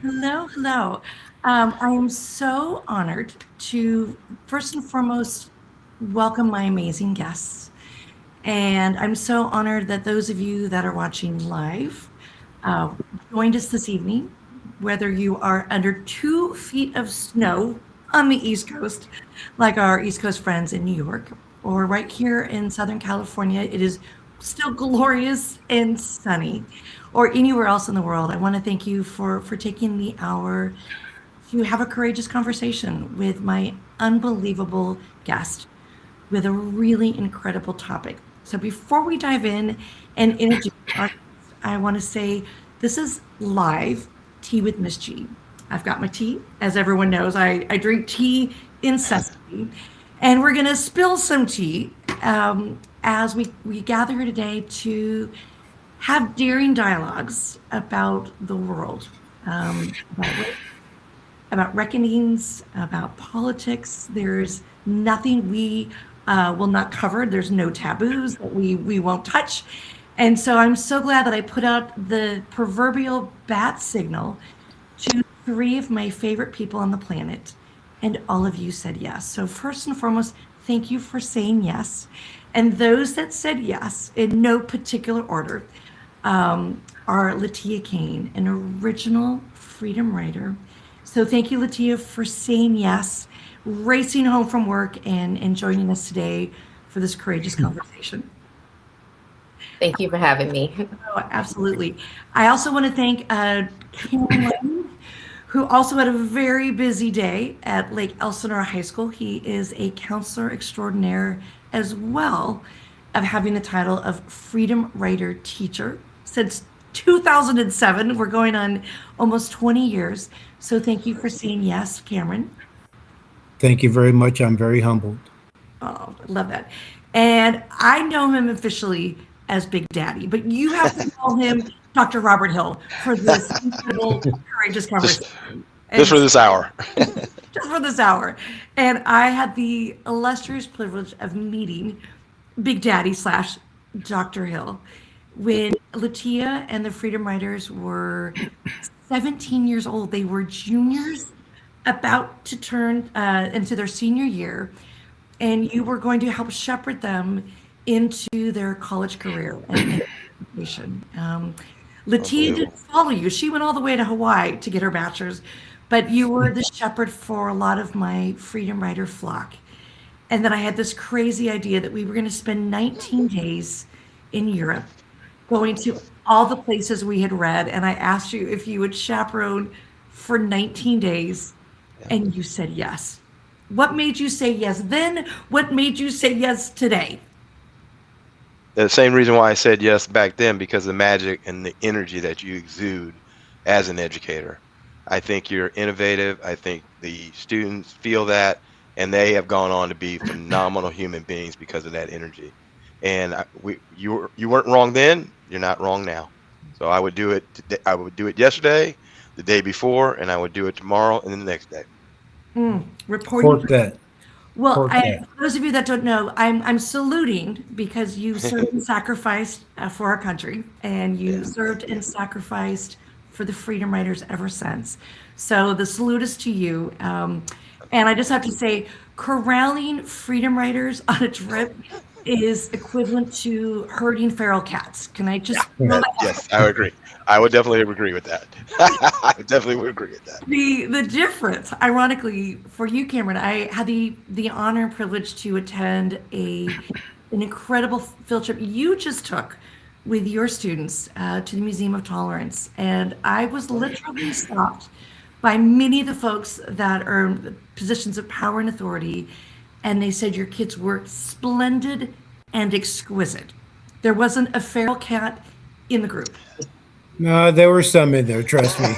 Hello, hello. I am so honored to first and foremost welcome my amazing guests. And I'm so honored that those of you that are watching live uh, joined us this evening, whether you are under 2 feet of snow on the East Coast, like our East Coast friends in New York, or right here in Southern California. It is still glorious and sunny, or anywhere else in the world. I want to thank you for taking the hour to have a courageous conversation with my unbelievable guest with a really incredible topic. So before we dive in and introduce our guest, I want to say this is live Tea with Miss G. I've got my tea. As everyone knows, I drink tea incessantly. And we're going to spill some tea as we gather here today to have daring dialogues about the world, about about reckonings, about politics. There's nothing we will not cover. There's no taboos that we won't touch. And so I'm so glad that I put out the proverbial bat signal to 3 of my favorite people on the planet, and all of you said yes. So first and foremost, thank you for saying yes. And those that said yes, in no particular order, are Latia Kane, an original freedom writer. So thank you, Latia, for saying yes, racing home from work, and joining us today for this courageous conversation. Thank you for having me. Oh, absolutely. I also want to thank Cameron, who also had a very busy day at Lake Elsinore High School. He is a counselor extraordinaire as well of having the title of Freedom Writer Teacher since 2007. We're going on almost 20 years. So thank you for saying yes, Cameron. Thank you very much. I'm very humbled. Oh, I love that. And I know him officially as Big Daddy, but you have to call him Dr. Robert Hill for this incredible, courageous Just, conversation. just And for this hour. just for this hour. And I had the illustrious privilege of meeting Big Daddy slash Dr. Hill when Latia and the Freedom Riders were 17 years old. They were juniors about to turn into their senior year, and you were going to help shepherd them into their college career and education. Latia Unbelievable. didn't follow you. She went all the way to Hawaii to get her bachelor's, but you were the shepherd for a lot of my Freedom Rider flock. And then I had this crazy idea that we were going to spend 19 days in Europe, going to all the places we had read. And I asked you if you would chaperone for 19 days, and you said yes. What made you say yes then? What made you say yes today? The same reason why I said yes back then, because of the magic and the energy that you exude as an educator. I think you're innovative. I think the students feel that, and they have gone on to be phenomenal human beings because of that energy. And you weren't wrong then. You're not wrong now. So I would do it. I would do it yesterday, the day before, and I would do it tomorrow and then the next day. Reporting. Cork that. Well, Cork that. for those of you that don't know, I'm saluting because you served and sacrificed for our country, and you Yeah. served and sacrificed for the Freedom Riders ever since. So the salute is to you. And I just have to say, corralling Freedom Riders on a trip is equivalent to herding feral cats. Can I just throw that out? Yes, I would agree. I would definitely agree with that. I definitely would agree with that. The difference, ironically, for you, Cameron, I had the honor and privilege to attend an incredible field trip you just took with your students to the Museum of Tolerance, and I was literally stopped by many of the folks that are in positions of power and authority, and they said your kids were splendid and exquisite. There wasn't a feral cat in the group. No, there were some in there, trust me.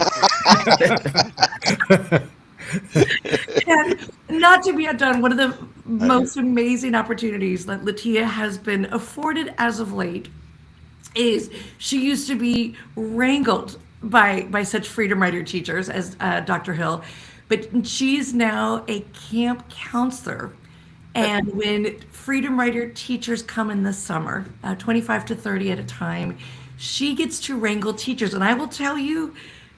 And not to be outdone, one of the most amazing opportunities that Latia has been afforded as of late is she used to be wrangled by such freedom rider teachers as Dr. Hill, but she's now a camp counselor. And when freedom rider teachers come in this summer, 25 to 30 at a time, she gets to wrangle teachers. And I will tell you,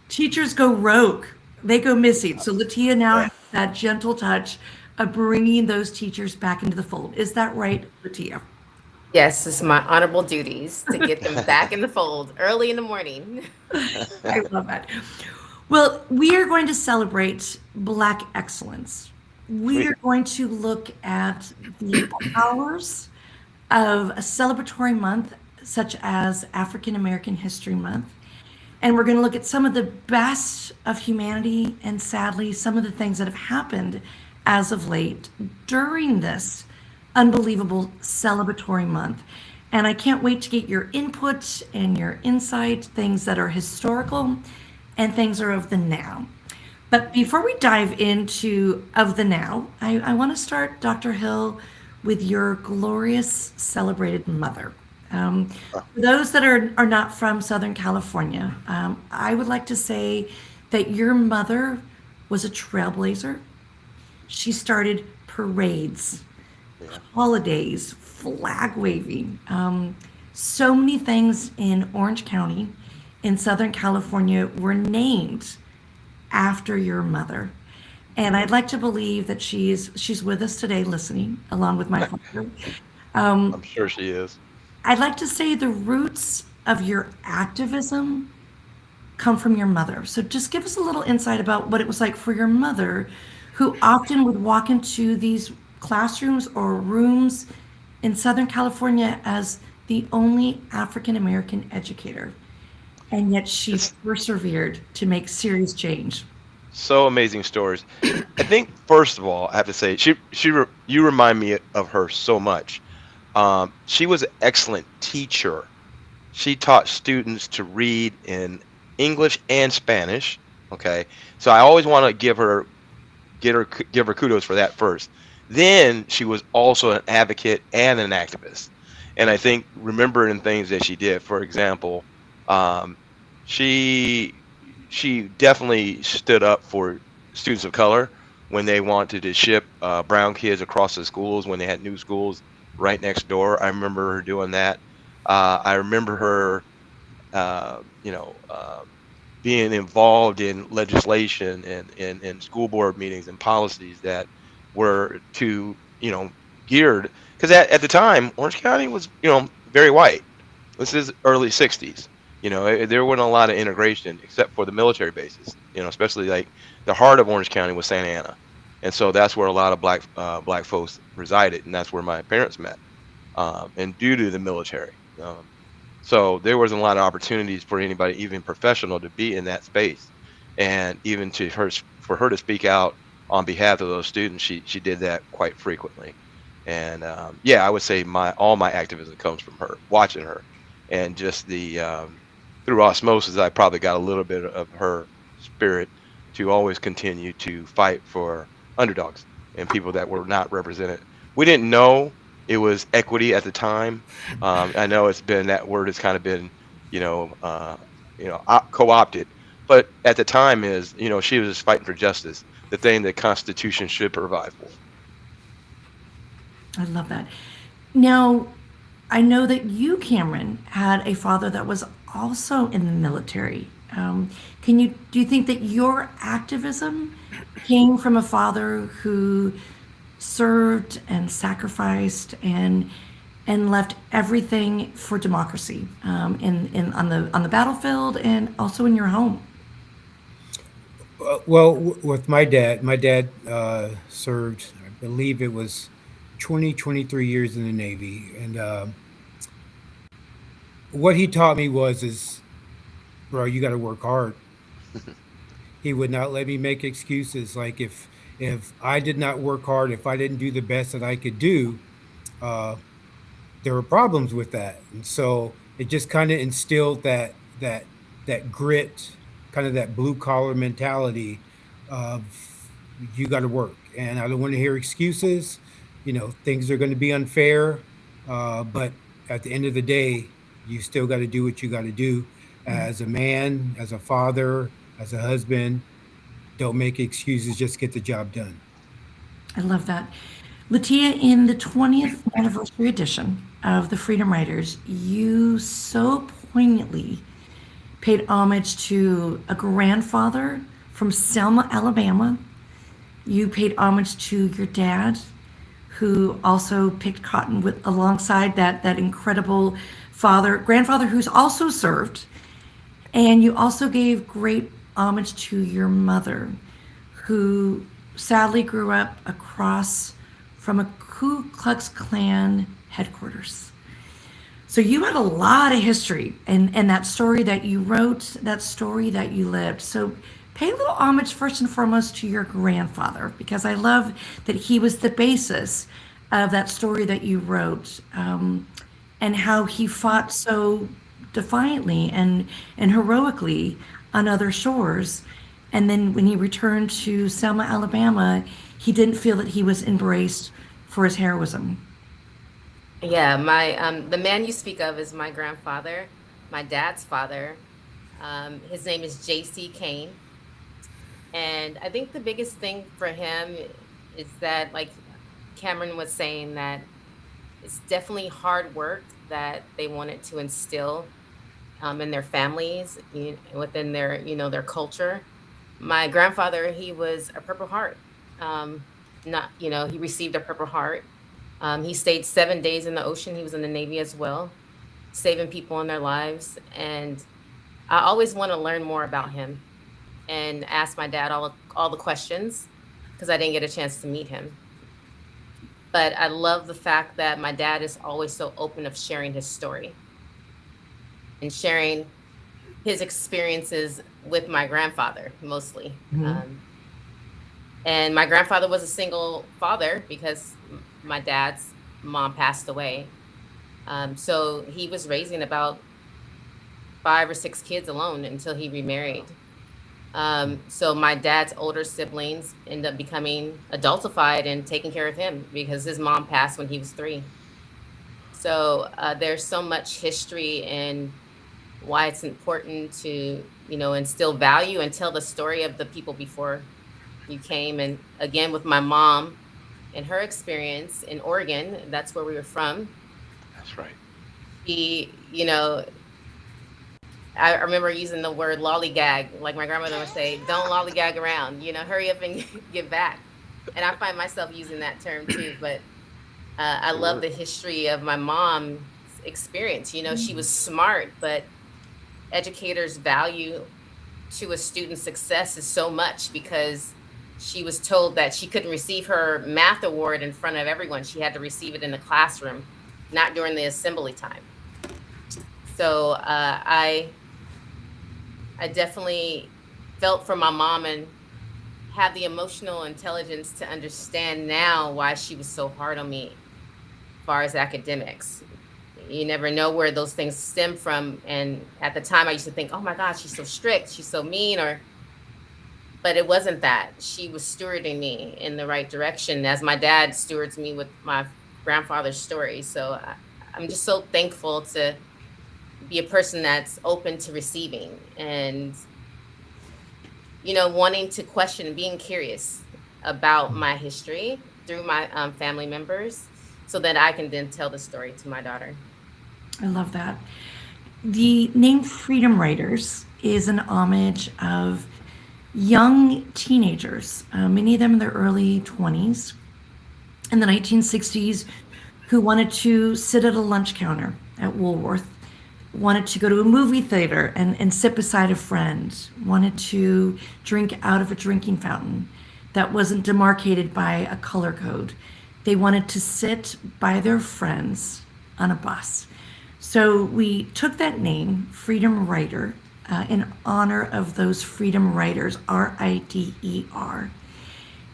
Teachers go rogue. They go missing. So Latia now has that gentle touch of bringing those teachers back into the fold. Is that right, Latia? Yes, it's my honorable duties to get them back in the fold early in the morning. I love that. Well, we are going to celebrate Black excellence. We Sweet. are going to look at the powers of a celebratory month, such as African American History Month. And we're going to look at some of the best of humanity and sadly, some of the things that have happened as of late during this unbelievable celebratory month. And I can't wait to get your input and your insight, things that are historical and things are of the now. But before we dive into of the now, I want to start, Dr. Hill, with your glorious celebrated mother. For those that are not from Southern California, I would like to say that your mother was a trailblazer. She started parades, holidays, flag waving, so many things in Orange County in Southern California were named after your mother. And I'd like to believe that she's with us today listening, along with my father. I'm sure she is. I'd like to say the roots of your activism come from your mother. So just give us a little insight about what it was like for your mother, who often would walk into these classrooms or rooms in Southern California as the only African American educator. And yet she persevered to make serious change. So amazing stories. I think first of all, I have to say you remind me of her so much. She was an excellent teacher. She taught students to read in English and Spanish. Okay, so I always want to give her kudos for that first. Then she was also an advocate and an activist. And I think remembering things that she did, for example, she definitely stood up for students of color when they wanted to ship brown kids across the schools when they had new schools right next door. I remember her doing that. I remember her, being involved in legislation and school board meetings and policies that were to, geared, because at the time, Orange County was, very white. This is early 60s. There wasn't a lot of integration except for the military bases, especially like the heart of Orange County was Santa Ana. And so that's where a lot of black folks resided, and that's where my parents met, and due to the military. So there wasn't a lot of opportunities for anybody, even professional, to be in that space. And even for her to speak out on behalf of those students, she did that quite frequently. And I would say all my activism comes from her, watching her, and just through osmosis, I probably got a little bit of her spirit to always continue to fight for underdogs and people that were not represented. We didn't know it was equity at the time. I know that word has kind of been, co-opted, but at the time she was just fighting for justice, the thing the Constitution should provide for. I love that. Now, I know that you, Cameron, had a father that was also in the military. Do you think that your activism came from a father who served and sacrificed and left everything for democracy on the battlefield and also in your home? Well, with my dad served, I believe it was 23 years in the Navy. And what he taught me is, bro, you got to work hard. He would not let me make excuses. Like if I did not work hard, if I didn't do the best that I could do, there were problems with that. And so it just kind of instilled that grit, kind of that blue collar mentality of you got to work. And I don't want to hear excuses. Things are going to be unfair, but at the end of the day, you still got to do what you got to do as a man, as a father, as a husband. Don't make excuses, just get the job done. I love that. Latia, in the 20th anniversary edition of the Freedom Writers, you so poignantly paid homage to a grandfather from Selma, Alabama. You paid homage to your dad, who also picked cotton with alongside that incredible grandfather who's also served. And you also gave great homage to your mother, who sadly grew up across from a Ku Klux Klan headquarters. So you had a lot of history and that story that you wrote, that story that you lived. So pay a little homage first and foremost to your grandfather, because I love that he was the basis of that story that you wrote, and how he fought so defiantly and heroically on other shores. And then when he returned to Selma, Alabama, he didn't feel that he was embraced for his heroism. Yeah, the man you speak of is my grandfather, my dad's father. His name is J.C. Kane. And I think the biggest thing for him is that, like Cameron was saying, that it's definitely hard work that they wanted to instill in their families, within their, their culture. My grandfather, he was a Purple Heart. He received a Purple Heart. He stayed 7 days in the ocean. He was in the Navy as well, saving people in their lives. And I always want to learn more about him and ask my dad all the questions, because I didn't get a chance to meet him. But I love the fact that my dad is always so open of sharing his story and sharing his experiences with my grandfather, mostly. And my grandfather was a single father because my dad's mom passed away. So he was raising about 5 or 6 kids alone until he remarried. So my dad's older siblings ended up becoming adultified and taking care of him because his mom passed when he was 3. So there's so much history and why it's important to, instill value and tell the story of the people before you came. And again, with my mom and her experience in Oregon, that's where we were from. That's right. I remember using the word lollygag, like my grandmother would say, don't lollygag around, hurry up and get back. And I find myself using that term too, but I love the history of my mom's experience. She was smart, but educators' value to a student's success is so much because she was told that she couldn't receive her math award in front of everyone. She had to receive it in the classroom, not during the assembly time. So I definitely felt for my mom and have the emotional intelligence to understand now why she was so hard on me as far as academics. You never know where those things stem from. And at the time I used to think, oh my God, she's so strict, she's so mean, but it wasn't that. She was stewarding me in the right direction as my dad stewards me with my grandfather's story. So I'm just so thankful to be a person that's open to receiving and, wanting to question and being curious about my history through my family members so that I can then tell the story to my daughter. I love that. The name Freedom Writers is an homage of young teenagers, many of them in their early 20s, in the 1960s, who wanted to sit at a lunch counter at Woolworth, wanted to go to a movie theater and sit beside a friend, wanted to drink out of a drinking fountain that wasn't demarcated by a color code. They wanted to sit by their friends on a bus. So we took that name, Freedom Writer, in honor of those freedom writers, R-I-D-E-R.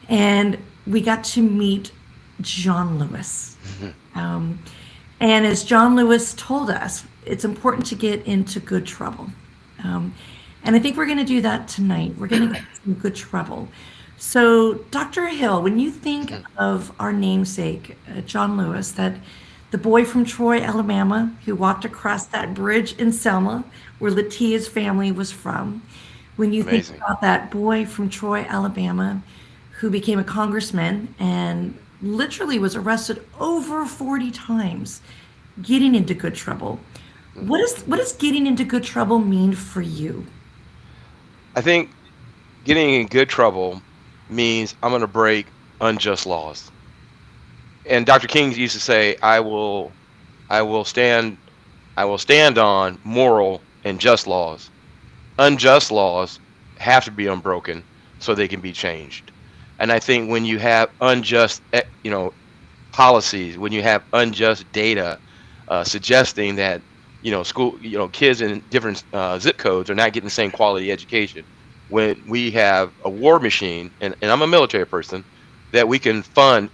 And we got to meet John Lewis. And as John Lewis told us, it's important to get into good trouble. And I think we're going to do that tonight. We're going to get into good trouble. So, Dr. Hill, when you think of our namesake, John Lewis, that the boy from Troy, Alabama, who walked across that bridge in Selma, where Latia's family was from, when you think about that boy from Troy, Alabama, who became a congressman and literally was arrested over 40 times, getting into good trouble, What does getting into good trouble mean for you? I think getting in good trouble means I'm going to break unjust laws. And Dr. King used to say, I will stand, I will stand on moral and just laws. Unjust laws have to be unbroken so they can be changed. And I think when you have unjust, policies, when you have unjust data suggesting that school, kids in different zip codes are not getting the same quality education, when we have a war machine, and I'm a military person, that we can fund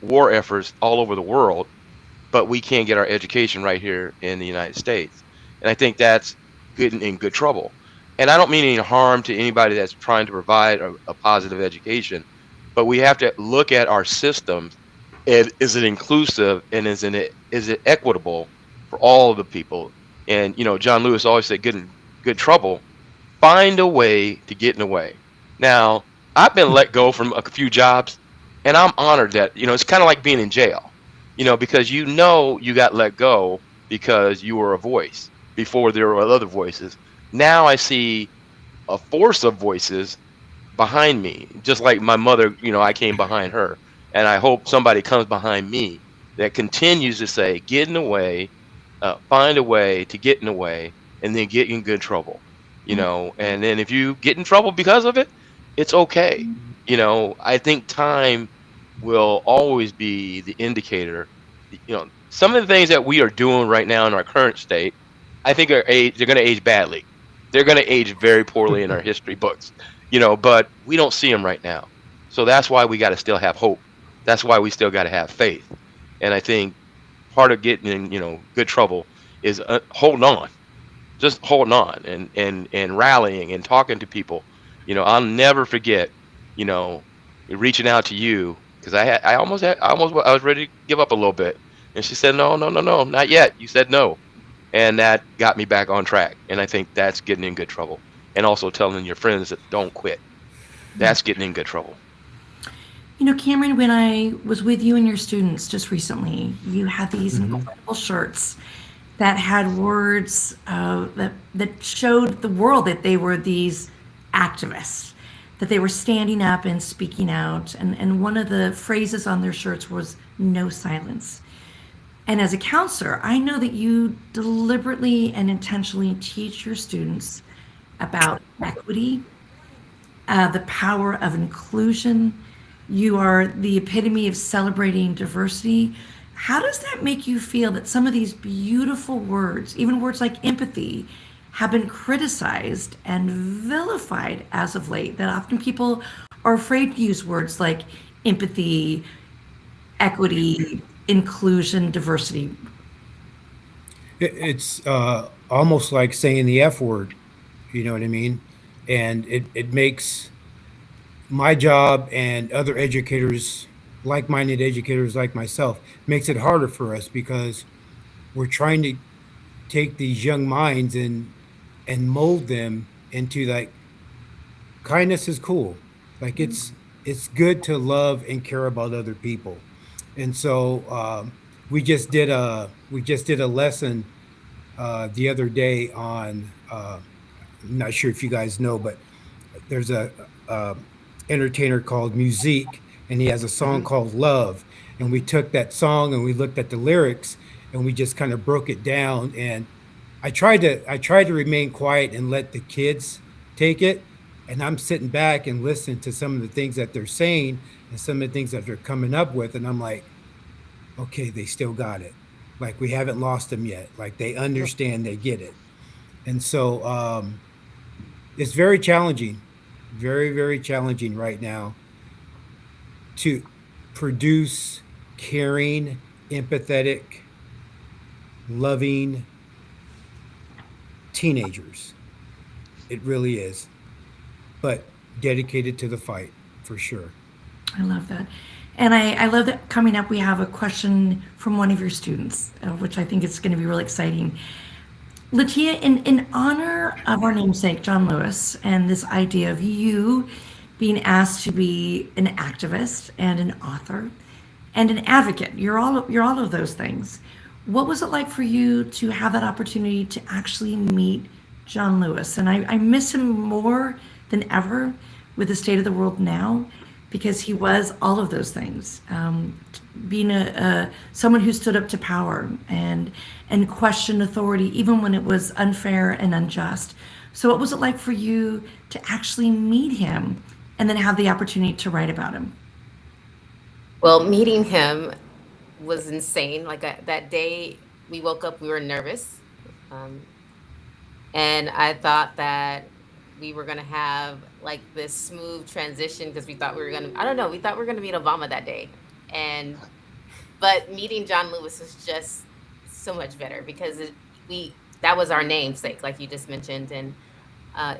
war efforts all over the world, but we can't get our education right here in the United States. And I think that's good in good trouble. And I don't mean any harm to anybody that's trying to provide a positive education, but we have to look at our systems. And is it inclusive, and is it equitable for all of the people? And John Lewis always said, "Good in good trouble, find a way to get in the way." Now, I've been let go from a few jobs, and I'm honored that, it's kind of like being in jail, because you got let go because you were a voice before there were other voices. Now I see a force of voices behind me, just like my mother, I came behind her. And I hope somebody comes behind me that continues to say, get in the way, find a way to get in the way, and then get in good trouble. And then if you get in trouble because of it, it's okay. I think time will always be the indicator. Some of the things that we are doing right now in our current state, I think they're going to age badly. They're going to age very poorly in our history books, but we don't see them right now. So that's why we got to still have hope. That's why we still got to have faith. And I think part of getting in, good trouble is holding on, just holding on and rallying and talking to people. I'll never forget, reaching out to you, because I was ready to give up a little bit. And she said, no, no, no, no, not yet. You said no. And that got me back on track. And I think that's getting in good trouble. And also telling your friends that don't quit. That's getting in good trouble. Cameron, when I was with you and your students just recently, you had these incredible shirts that had words that showed the world that they were these activists, that they were standing up and speaking out. And one of the phrases on their shirts was "no silence." And as a counselor, I know that you deliberately and intentionally teach your students about equity, the power of inclusion. You are the epitome of celebrating diversity. How does that make you feel that some of these beautiful words, even words like empathy, have been criticized and vilified as of late? That often people are afraid to use words like empathy, equity, inclusion, diversity. It's almost like saying the F word, you know what I mean? And it makes my job and other educators, like-minded educators like myself, makes it harder for us because we're trying to take these young minds and mold them into like kindness is cool. Like it's good to love and care about other people. And so we just did a lesson the other day on I'm not sure if you guys know, but there's a entertainer called Musique, and he has a song called Love. And we took that song and we looked at the lyrics and we just kind of broke it down. And I tried to remain quiet and let the kids take it. And I'm sitting back and listening to some of the things that they're saying and some of the things that they're coming up with. And I'm like, okay, they still got it. Like we haven't lost them yet. Like they understand, they get it. And so it's very challenging, very, very challenging right now to produce caring, empathetic, loving teenagers. It really is. But dedicated to the fight, for sure. I love that. And I love that coming up, we have a question from one of your students, which I think is going to be really exciting. Latia, in honor of our namesake, John Lewis, and this idea of you being asked to be an activist and an author and an advocate, you're all of those things. What was it like for you to have that opportunity to actually meet John Lewis? And I miss him more than ever with the state of the world now, because he was all of those things. Being someone who stood up to power and questioned authority, even when it was unfair and unjust. So, what was it like for you to actually meet him and then have the opportunity to write about him? Well, meeting him was insane. Like that day we woke up, we were nervous. Um, and I thought that we were going to have like this smooth transition because we thought we were going to, I don't know, we thought we were going to meet Obama that day. But meeting John Lewis was just so much better because that was our namesake, like you just mentioned. And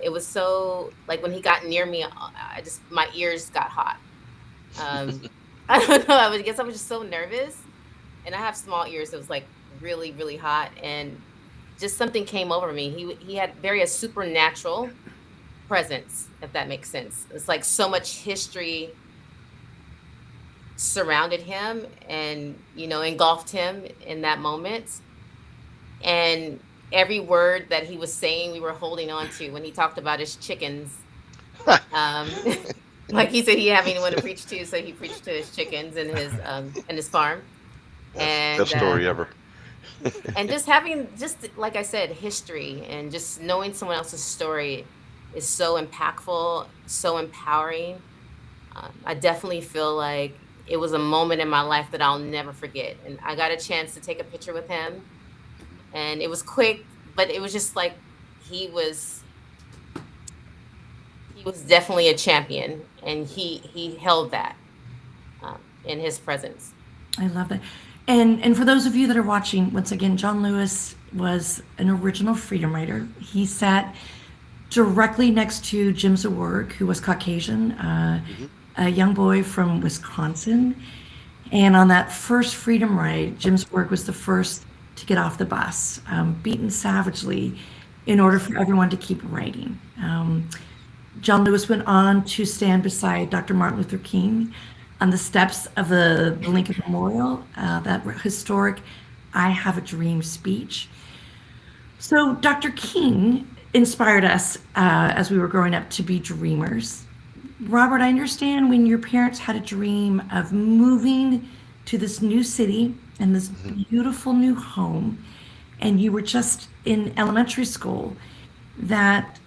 it was so, like when he got near me, my ears got hot. Um, I don't know, I guess I was just so nervous, and I have small ears. So it was like really, really hot, and just something came over me. He had a supernatural presence, if that makes sense. It's like so much history surrounded him and engulfed him in that moment. And every word that he was saying, we were holding on to. When he talked about his chickens, um, like he said, he didn't have anyone to preach to, so he preached to his chickens and his farm. Best And story ever. and just having, just like I said, history and just knowing someone else's story is so impactful, so empowering. I definitely feel like it was a moment in my life that I'll never forget. And I got a chance to take a picture with him, and it was quick, but it was just like he was definitely a champion, and he held that in his presence. I love that. And for those of you that are watching, once again, John Lewis was an original freedom rider. He sat directly next to Jim Zaworg, who was Caucasian, a young boy from Wisconsin. And on that first freedom ride, Jim Zaworg was the first to get off the bus, beaten savagely in order for everyone to keep riding. John Lewis went on to stand beside Dr. Martin Luther King on the steps of the Lincoln Memorial, that historic I Have a Dream speech. So Dr. King inspired us as we were growing up to be dreamers. Robert, I understand when your parents had a dream of moving to this new city and this beautiful new home, and you were just in elementary school, that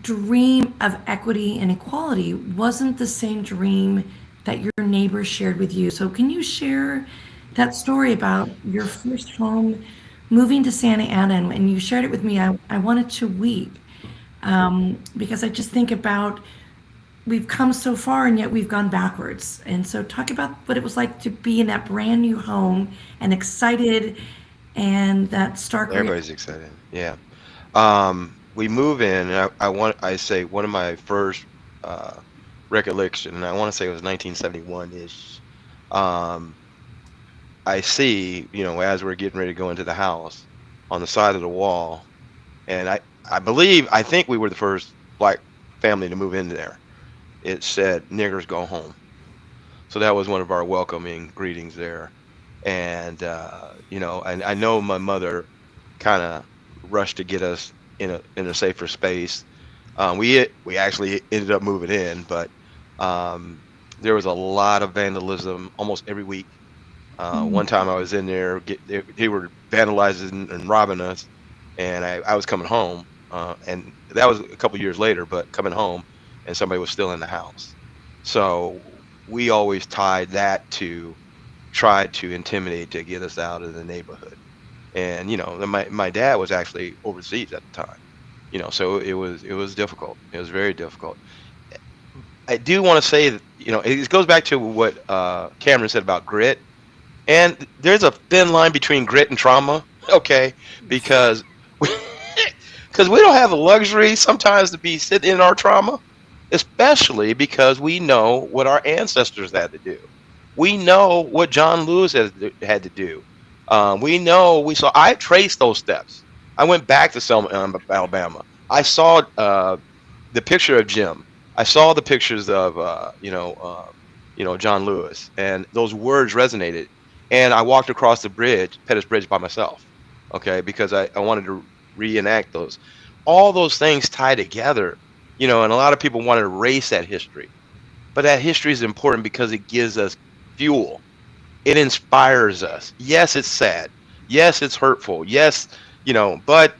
dream of equity and equality wasn't the same dream that your neighbors shared with you. So can you share that story about your first home, moving to Santa Ana? And you shared it with me. I wanted to weep, because I just think about, we've come so far and yet we've gone backwards. And so talk about what it was like to be in that brand new home and excited, and that stark. Everybody's excited. Yeah. We move in, and I say one of my first recollection, and I want to say it was 1971-ish. I see, as we're getting ready to go into the house, on the side of the wall, and I think we were the first black family to move in there. It said, "Niggers go home." So that was one of our welcoming greetings there. And and I know my mother kind of rushed to get us in a safer space. We actually ended up moving in, but there was a lot of vandalism almost every week. One time I was in there, they were vandalizing and robbing us, and I was coming home, and that was a couple years later, but coming home, and somebody was still in the house. So we always tied that to try to intimidate to get us out of the neighborhood. And my dad was actually overseas at the time, so it was difficult. It was very difficult. I do want to say that it goes back to what Cameron said about grit, and there's a thin line between grit and trauma. Okay, because we don't have the luxury sometimes to be sitting in our trauma, especially because we know what our ancestors had to do. We know what John Lewis had to do. I traced those steps. I went back to Selma, Alabama. I saw the picture of Jim. I saw the pictures of John Lewis, and those words resonated. And I walked across the bridge, Pettus Bridge, by myself, okay, because I wanted to reenact those. All those things tie together, and a lot of people want to erase that history. But that history is important because it gives us fuel. It inspires us. Yes, it's sad. Yes, it's hurtful. Yes, but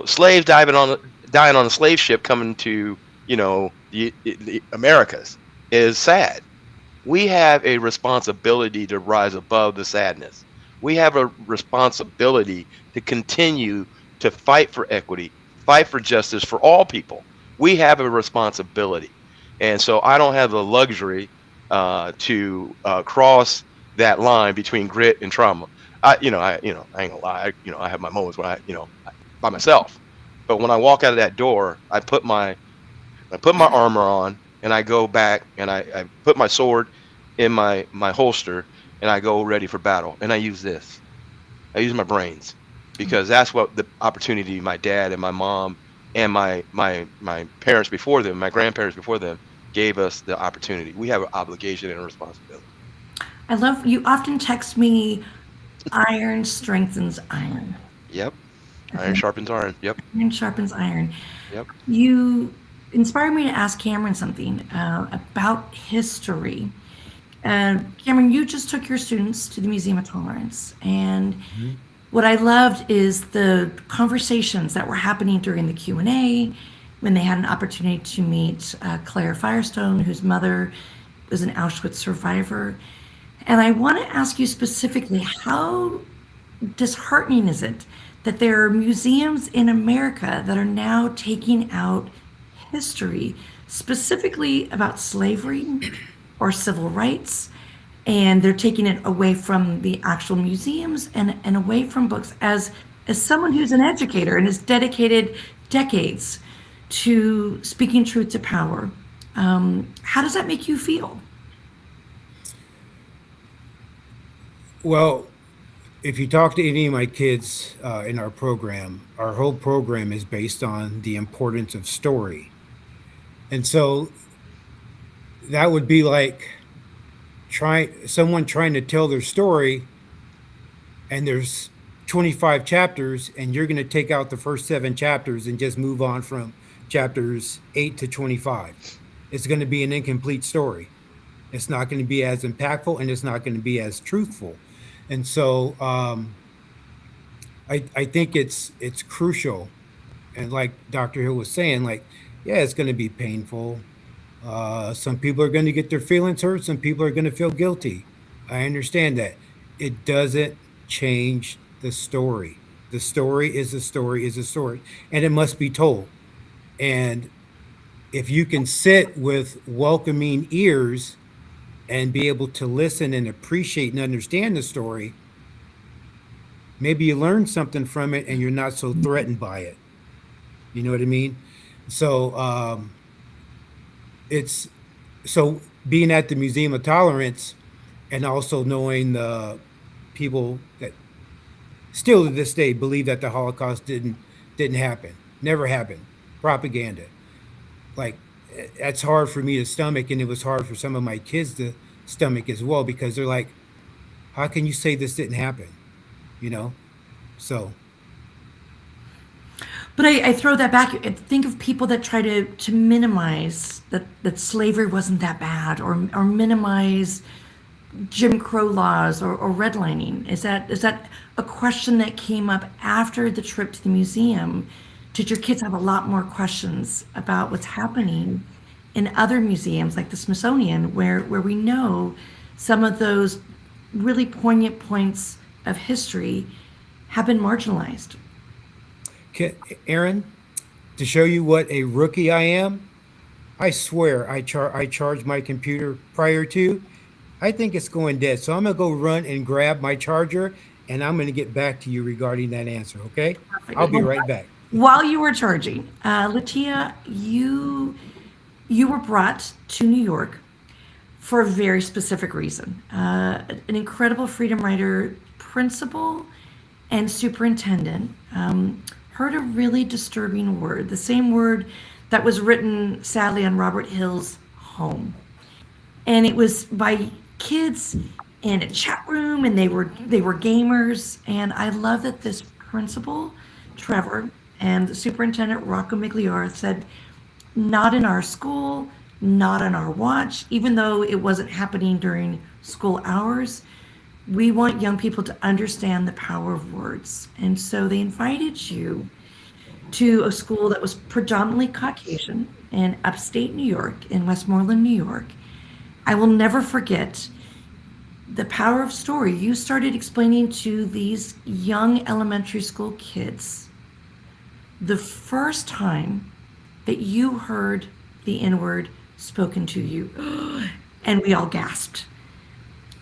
slaves dying on a slave ship coming to the Americas is sad. We have a responsibility to rise above the sadness. We have a responsibility to continue to fight for equity, fight for justice for all people. We have a responsibility. And so I don't have the luxury to cross that line between grit and trauma. I ain't gonna lie. I have my moments when by myself. But when I walk out of that door, I put my armor on and I go back and I put my sword in my holster and I go ready for battle. And I use this. I use my brains because that's what the opportunity my dad and my mom and my parents before them, my grandparents before them, gave us the opportunity. We have an obligation and a responsibility. I love you often text me, iron strengthens iron. Yep. Iron sharpens iron. Yep. Iron sharpens iron. Yep. You inspired me to ask Cameron something about history. Cameron, you just took your students to the Museum of Tolerance, and what I loved is the conversations that were happening during the Q&A when they had an opportunity to meet Claire Firestone, whose mother was an Auschwitz survivor. And I want to ask you specifically, how disheartening is it that there are museums in America that are now taking out history, specifically about slavery or civil rights, and they're taking it away from the actual museums and away from books? As someone who's an educator and has dedicated decades to speaking truth to power, how does that make you feel? Well, if you talk to any of my kids in our program, our whole program is based on the importance of story. And so that would be like someone trying to tell their story, and there's 25 chapters, and you're going to take out the first 7 chapters and just move on from chapters 8 to 25. It's going to be an incomplete story. It's not going to be as impactful, and it's not going to be as truthful. And so I think it's crucial. And like Dr. Hill was saying, like, yeah, it's going to be painful. Some people are going to get their feelings hurt. Some people are going to feel guilty. I understand that. It doesn't change the story. The story is a story is a story, and it must be told. And if you can sit with welcoming ears and be able to listen and appreciate and understand the story, maybe you learn something from it and you're not so threatened by it. You know what I mean? So it's so being at the Museum of Tolerance and also knowing the people that still to this day believe that the Holocaust didn't happen, never happened, propaganda. Like, that's hard for me to stomach, and it was hard for some of my kids to stomach as well, because they're like, how can you say this didn't happen? So. But I throw that back. Think of people that try to minimize that slavery wasn't that bad, or minimize Jim Crow laws or redlining. Is that a question that came up after the trip to the museum? Did your kids have a lot more questions about what's happening in other museums like the Smithsonian, where we know some of those really poignant points of history have been marginalized? Erin, to show you what a rookie I am, I swear I charged my computer prior to. I think it's going dead. So I'm going to go run and grab my charger, and I'm going to get back to you regarding that answer, okay? I'll be right back. While you were charging, Latia, you were brought to New York for a very specific reason. An incredible freedom rider, principal, and superintendent heard a really disturbing word, the same word that was written, sadly, on Robert Hill's home. And it was by kids in a chat room, and they were gamers. And I love that this principal, Trevor, and the superintendent, Rocco Migliore, said, not in our school, not on our watch, even though it wasn't happening during school hours. We want young people to understand the power of words. And so they invited you to a school that was predominantly Caucasian in upstate New York, in Westmoreland, New York. I will never forget the power of story. You started explaining to these young elementary school kids the first time that you heard the N word spoken to you. And we all gasped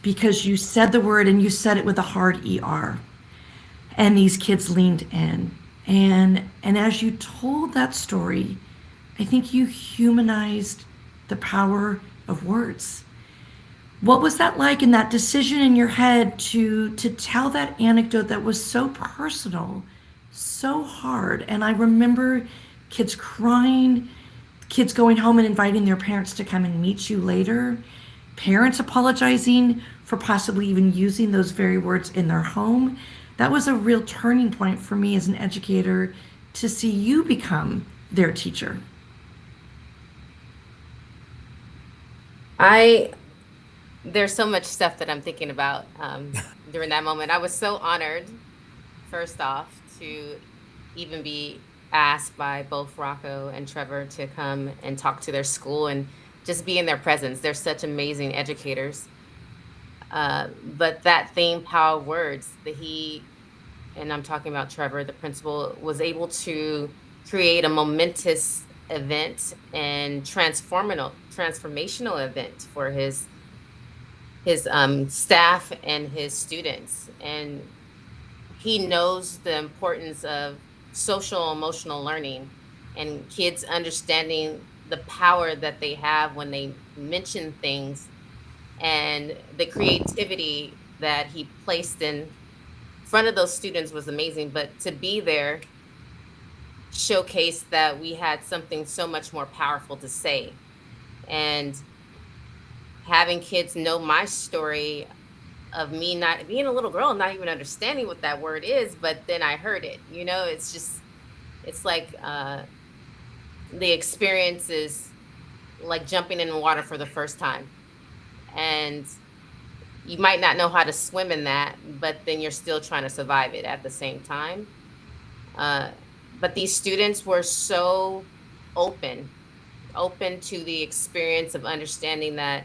because you said the word and you said it with a hard ER. And these kids leaned in. And as you told that story, I think you humanized the power of words. What was that like in that decision in your head to tell that anecdote that was so personal, so hard? And I remember kids crying, kids going home and inviting their parents to come and meet you later, parents apologizing for possibly even using those very words in their home. That was a real turning point for me as an educator to see you become their teacher. There's so much stuff that I'm thinking about during that moment. I was so honored, first off, to even be asked by both Rocco and Trevor to come and talk to their school and just be in their presence. They're such amazing educators. But that theme, power of words, and I'm talking about Trevor, the principal, was able to create a momentous event and transformational event for his staff and his students. And he knows the importance of social emotional learning and kids understanding the power that they have when they mention things, and the creativity that he placed in front of those students was amazing. But to be there showcased that we had something so much more powerful to say. And having kids know my story of me not being a little girl, not even understanding what that word is, but then I heard it, it's like the experience is like jumping in the water for the first time. And you might not know how to swim in that, but then you're still trying to survive it at the same time. But these students were so open to the experience of understanding that,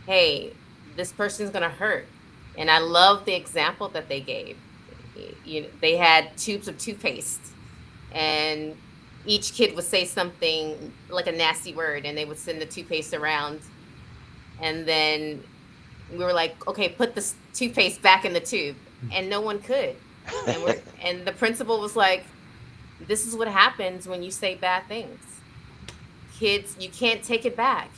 hey, this person's gonna hurt. And I love the example that they gave. They had tubes of toothpaste, and each kid would say something like a nasty word, and they would send the toothpaste around. And then we were like, okay, put the toothpaste back in the tube. And no one could. And the principal was like, this is what happens when you say bad things. Kids, you can't take it back.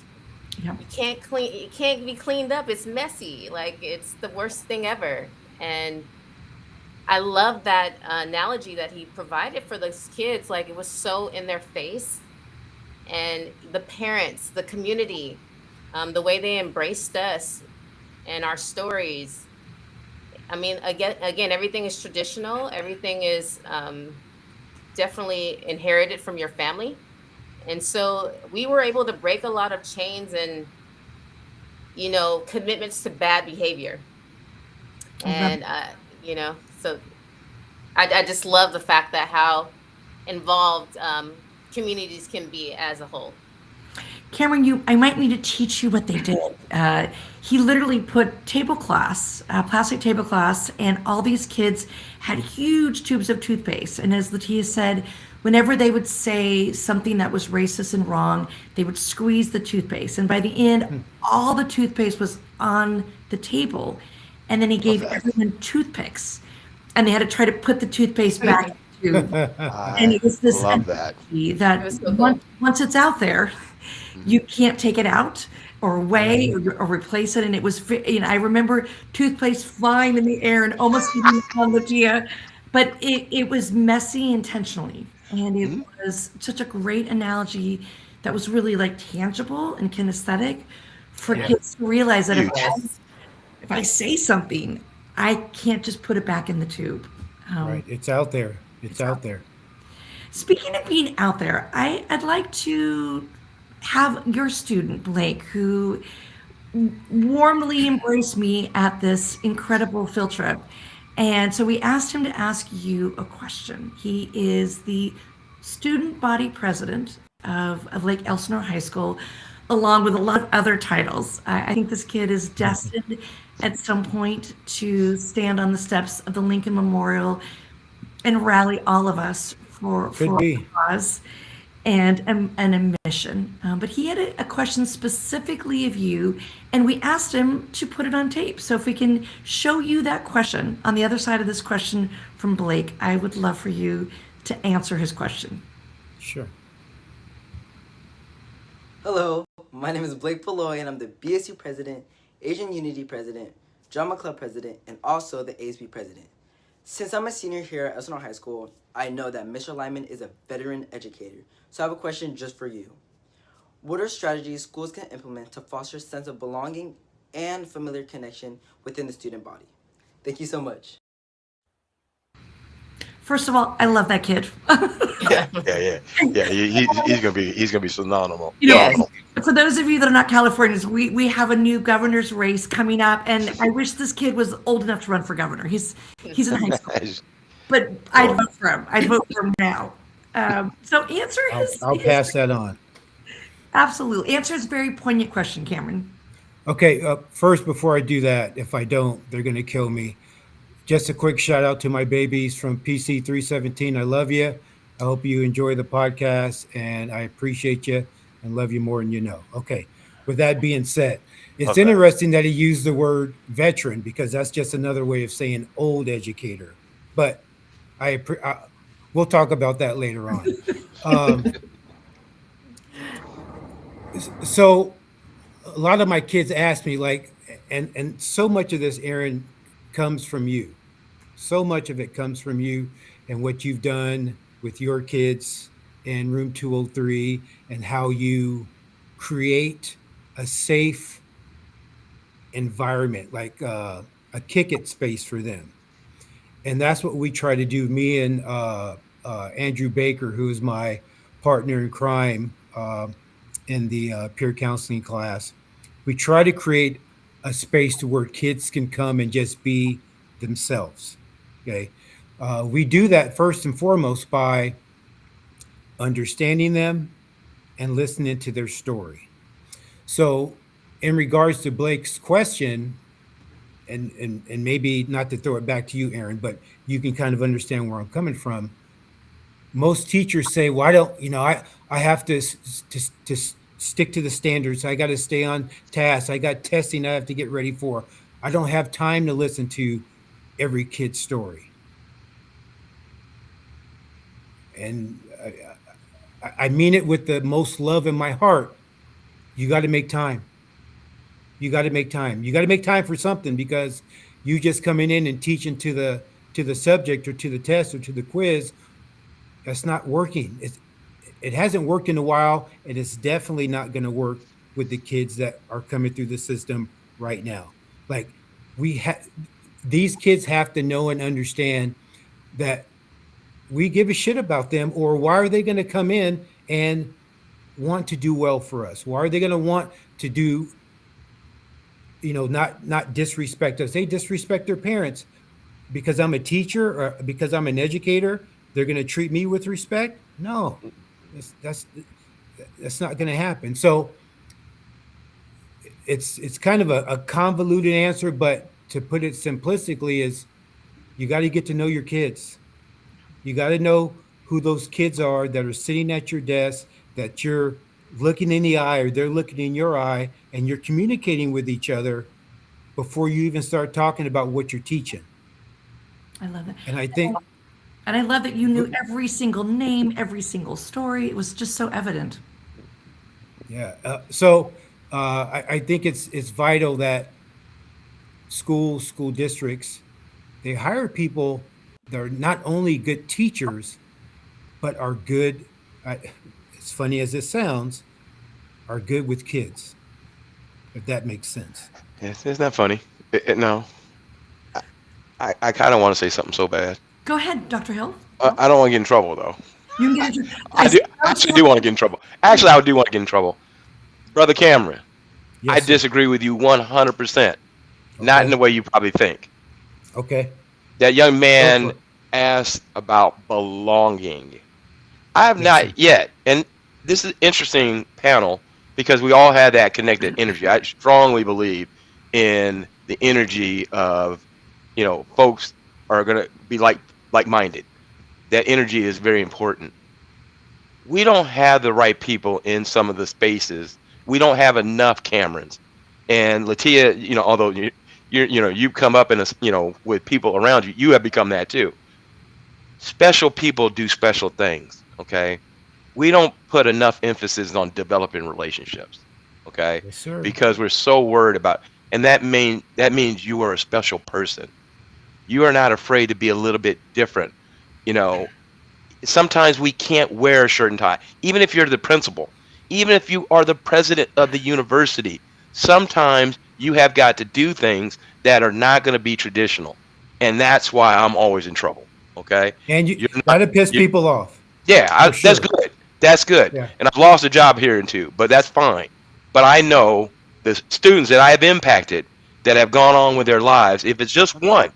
Yep. It can't be cleaned up. It's messy. Like, it's the worst thing ever. And I love that analogy that he provided for those kids. Like, it was so in their face. And the parents, the community, the way they embraced us and our stories. I mean, again, everything is traditional. Everything is definitely inherited from your family. And so we were able to break a lot of chains and, commitments to bad behavior. And, so I just love the fact that how involved communities can be as a whole. Cameron, I might need to teach you what they did. He literally put plastic tablecloths, and all these kids had huge tubes of toothpaste. And as Latia said, whenever they would say something that was racist and wrong, they would squeeze the toothpaste. And by the end, all the toothpaste was on the table. And then he gave everyone toothpicks. And they had to try to put the toothpaste back in the tube. And it was this energy that so cool. Once it's out there, you can't take it out or away or replace it. And it was, I remember toothpaste flying in the air and almost hitting on Latia, but it was messy intentionally. And it was such a great analogy that was really like tangible and kinesthetic for kids to realize that if I say something, I can't just put it back in the tube. Right. It's out there. It's out there. Speaking of being out there, I'd like to have your student, Blake, who warmly embraced me at this incredible field trip. And so we asked him to ask you a question. He is the student body president of Lake Elsinore High School, along with a lot of other titles. I think this kid is destined at some point to stand on the steps of the Lincoln Memorial and rally all of us for Could a be. cause and a mission. But he had a question specifically of you, and we asked him to put it on tape. So if we can show you that question on the other side of this question from Blake, I would love for you to answer his question. Sure. Hello, my name is Blake Polloy, and I'm the BSU president, Asian Unity president, Drama Club president, and also the ASB president. Since I'm a senior here at Elsinore High School, I know that Mr. Lymon is a veteran educator, so I have a question just for you. What are strategies schools can implement to foster a sense of belonging and familiar connection within the student body? Thank you so much. First of all, I love that kid. Yeah. He's gonna be phenomenal. You know, Yes. for those of you that are not Californians, we have a new governor's race coming up, and I wish this kid was old enough to run for governor. He's in high school, but I'd vote for him. I'd vote for him now. So answer I'll pass that on. Absolutely. Answer his very poignant question, Cameron. Okay. First, before I do that, if I don't, they're going to kill me. Just a quick shout out to my babies from PC 317. I love you. I hope you enjoy the podcast, and I appreciate you and love you more than you know. Okay. With that being said, it's interesting that he used the word veteran, because that's just another way of saying old educator. But we'll talk about that later on. So a lot of my kids ask me, like, and so much of this, Erin, comes from you. So much of it comes from you and what you've done with your kids in room 203, and how you create a safe environment, like a kick-it space for them. And that's what we try to do. Me and Andrew Baker, who is my partner in crime in the peer counseling class, we try to create a space to where kids can come and just be themselves. Okay. We do that first and foremost by understanding them and listening to their story. So in regards to Blake's question, and maybe not to throw it back to you, Erin, but you can kind of understand where I'm coming from. Most teachers say, well, I have to stick to the standards. I got to stay on task. I got testing I have to get ready for. I don't have time to listen to every kid's story. And I mean it with the most love in my heart. You got to make time. You got to make time. You got to make time for something, because you just coming in and teaching to the subject or to the test or to the quiz, that's not working. It hasn't worked in a while, and it's definitely not going to work with the kids that are coming through the system right now. Like, these kids have to know and understand that we give a shit about them, or why are they going to come in and want to do well for us? Why are they going to want to do, not disrespect us? They disrespect their parents. Because I'm a teacher or because I'm an educator, they're going to treat me with respect? No, that's not going to happen. So it's kind of a convoluted answer, but to put it simplistically is, you got to get to know your kids. You got to know who those kids are that are sitting at your desk, that you're looking in the eye or they're looking in your eye, and you're communicating with each other before you even start talking about what you're teaching. I love it. And I think, and I love that you knew every single name, every single story. It was just so evident. yeah. I think it's vital that school districts, they hire people that are not only good teachers, but are good, as funny as it sounds, are good with kids, if that makes sense. It's not funny. No, I kind of want to say something so bad. Go ahead, Dr. Hill. I don't want to get in trouble though. You can get into. I do. I actually do want to get in trouble. Actually, I do want to get in trouble. Brother Cameron, I Yes, sir. disagree with you 100%. Not in the Okay. way you probably think. Okay. That young Go for man it. asked about belonging. I have Yes, sir. not yet, and this is interesting panel because we all have that connected energy. I strongly believe in the energy of, folks are gonna be like-minded. That energy is very important. We don't have the right people in some of the spaces. We don't have enough Camerons. And Latia, although you've come up in a, with people around you, you have become that too. Special people do special things. Okay. We don't put enough emphasis on developing relationships. Okay. Yes, sir. Because we're so worried about, and that means you are a special person. You are not afraid to be a little bit different. You know, Sometimes we can't wear a shirt and tie, even if you're the principal, even if you are the president of the university. Sometimes you have got to do things that are not going to be traditional, and that's why I'm always in trouble. Okay, And you're not. that'll piss You, people off yeah, for that's sure. good. That's good. Yeah. And I've lost a job here and too, but that's fine. But I know the students that I have impacted that have gone on with their lives. If it's just one,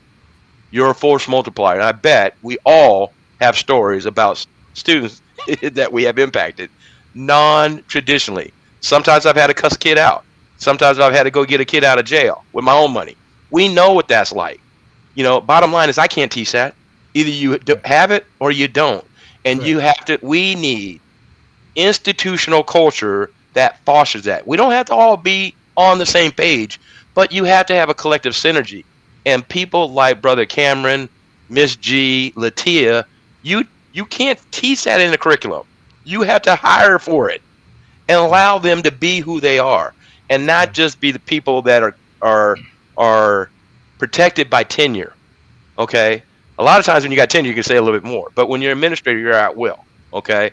you're a force multiplier. And I bet we all have stories about students that we have impacted non-traditionally. Sometimes I've had to cuss a kid out. Sometimes I've had to go get a kid out of jail with my own money. We know what that's like. Bottom line is I can't teach that. Either you Right. have it or you don't. And Correct. you have to, we need institutional culture that fosters that. We don't have to all be on the same page, but you have to have a collective synergy. And people like Brother Cameron, Miss G, Latia, you can't teach that in the curriculum. You have to hire for it and allow them to be who they are, and not Yeah. just be the people that are protected by tenure. Okay, a lot of times when you got tenure, you can say a little bit more, but when you're an administrator, you're at will. Okay,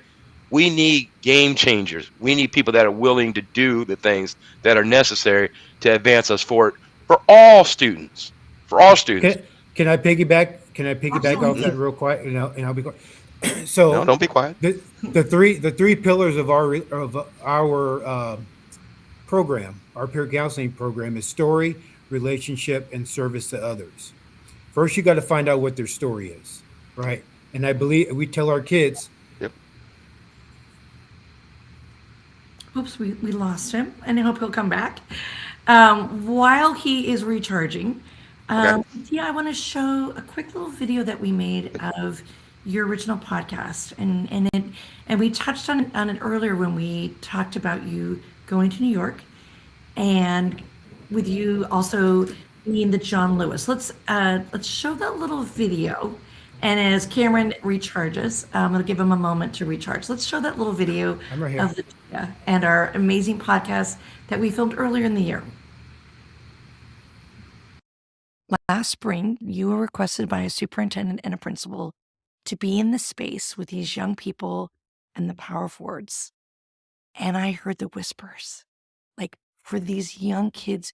we need game changers. We need people that are willing to do the things that are necessary to advance us forward for all students. For all students. Can I piggyback? Can I piggyback off Absolutely. that real quick? And I'll be quiet. No, So don't be quiet. the three pillars of our program, our peer counseling program, is story, relationship, and service to others. First, you got to find out what their story is, right? And I believe we tell our kids. Yep. Oops, we lost him, and I hope he'll come back. While he is recharging, Okay. yeah, I want to show a quick little video that we made of your original podcast, and we touched on it earlier when we talked about you going to New York, and with you also being the John Lewis. Let's show that little video. And as Cameron recharges, I'm going to give him a moment to recharge. Let's show that little video I'm right here. of the and our amazing podcast that we filmed earlier in the year. Last spring, you were requested by a superintendent and a principal to be in the space with these young people and the power forwards. And I heard the whispers. Like, for these young kids,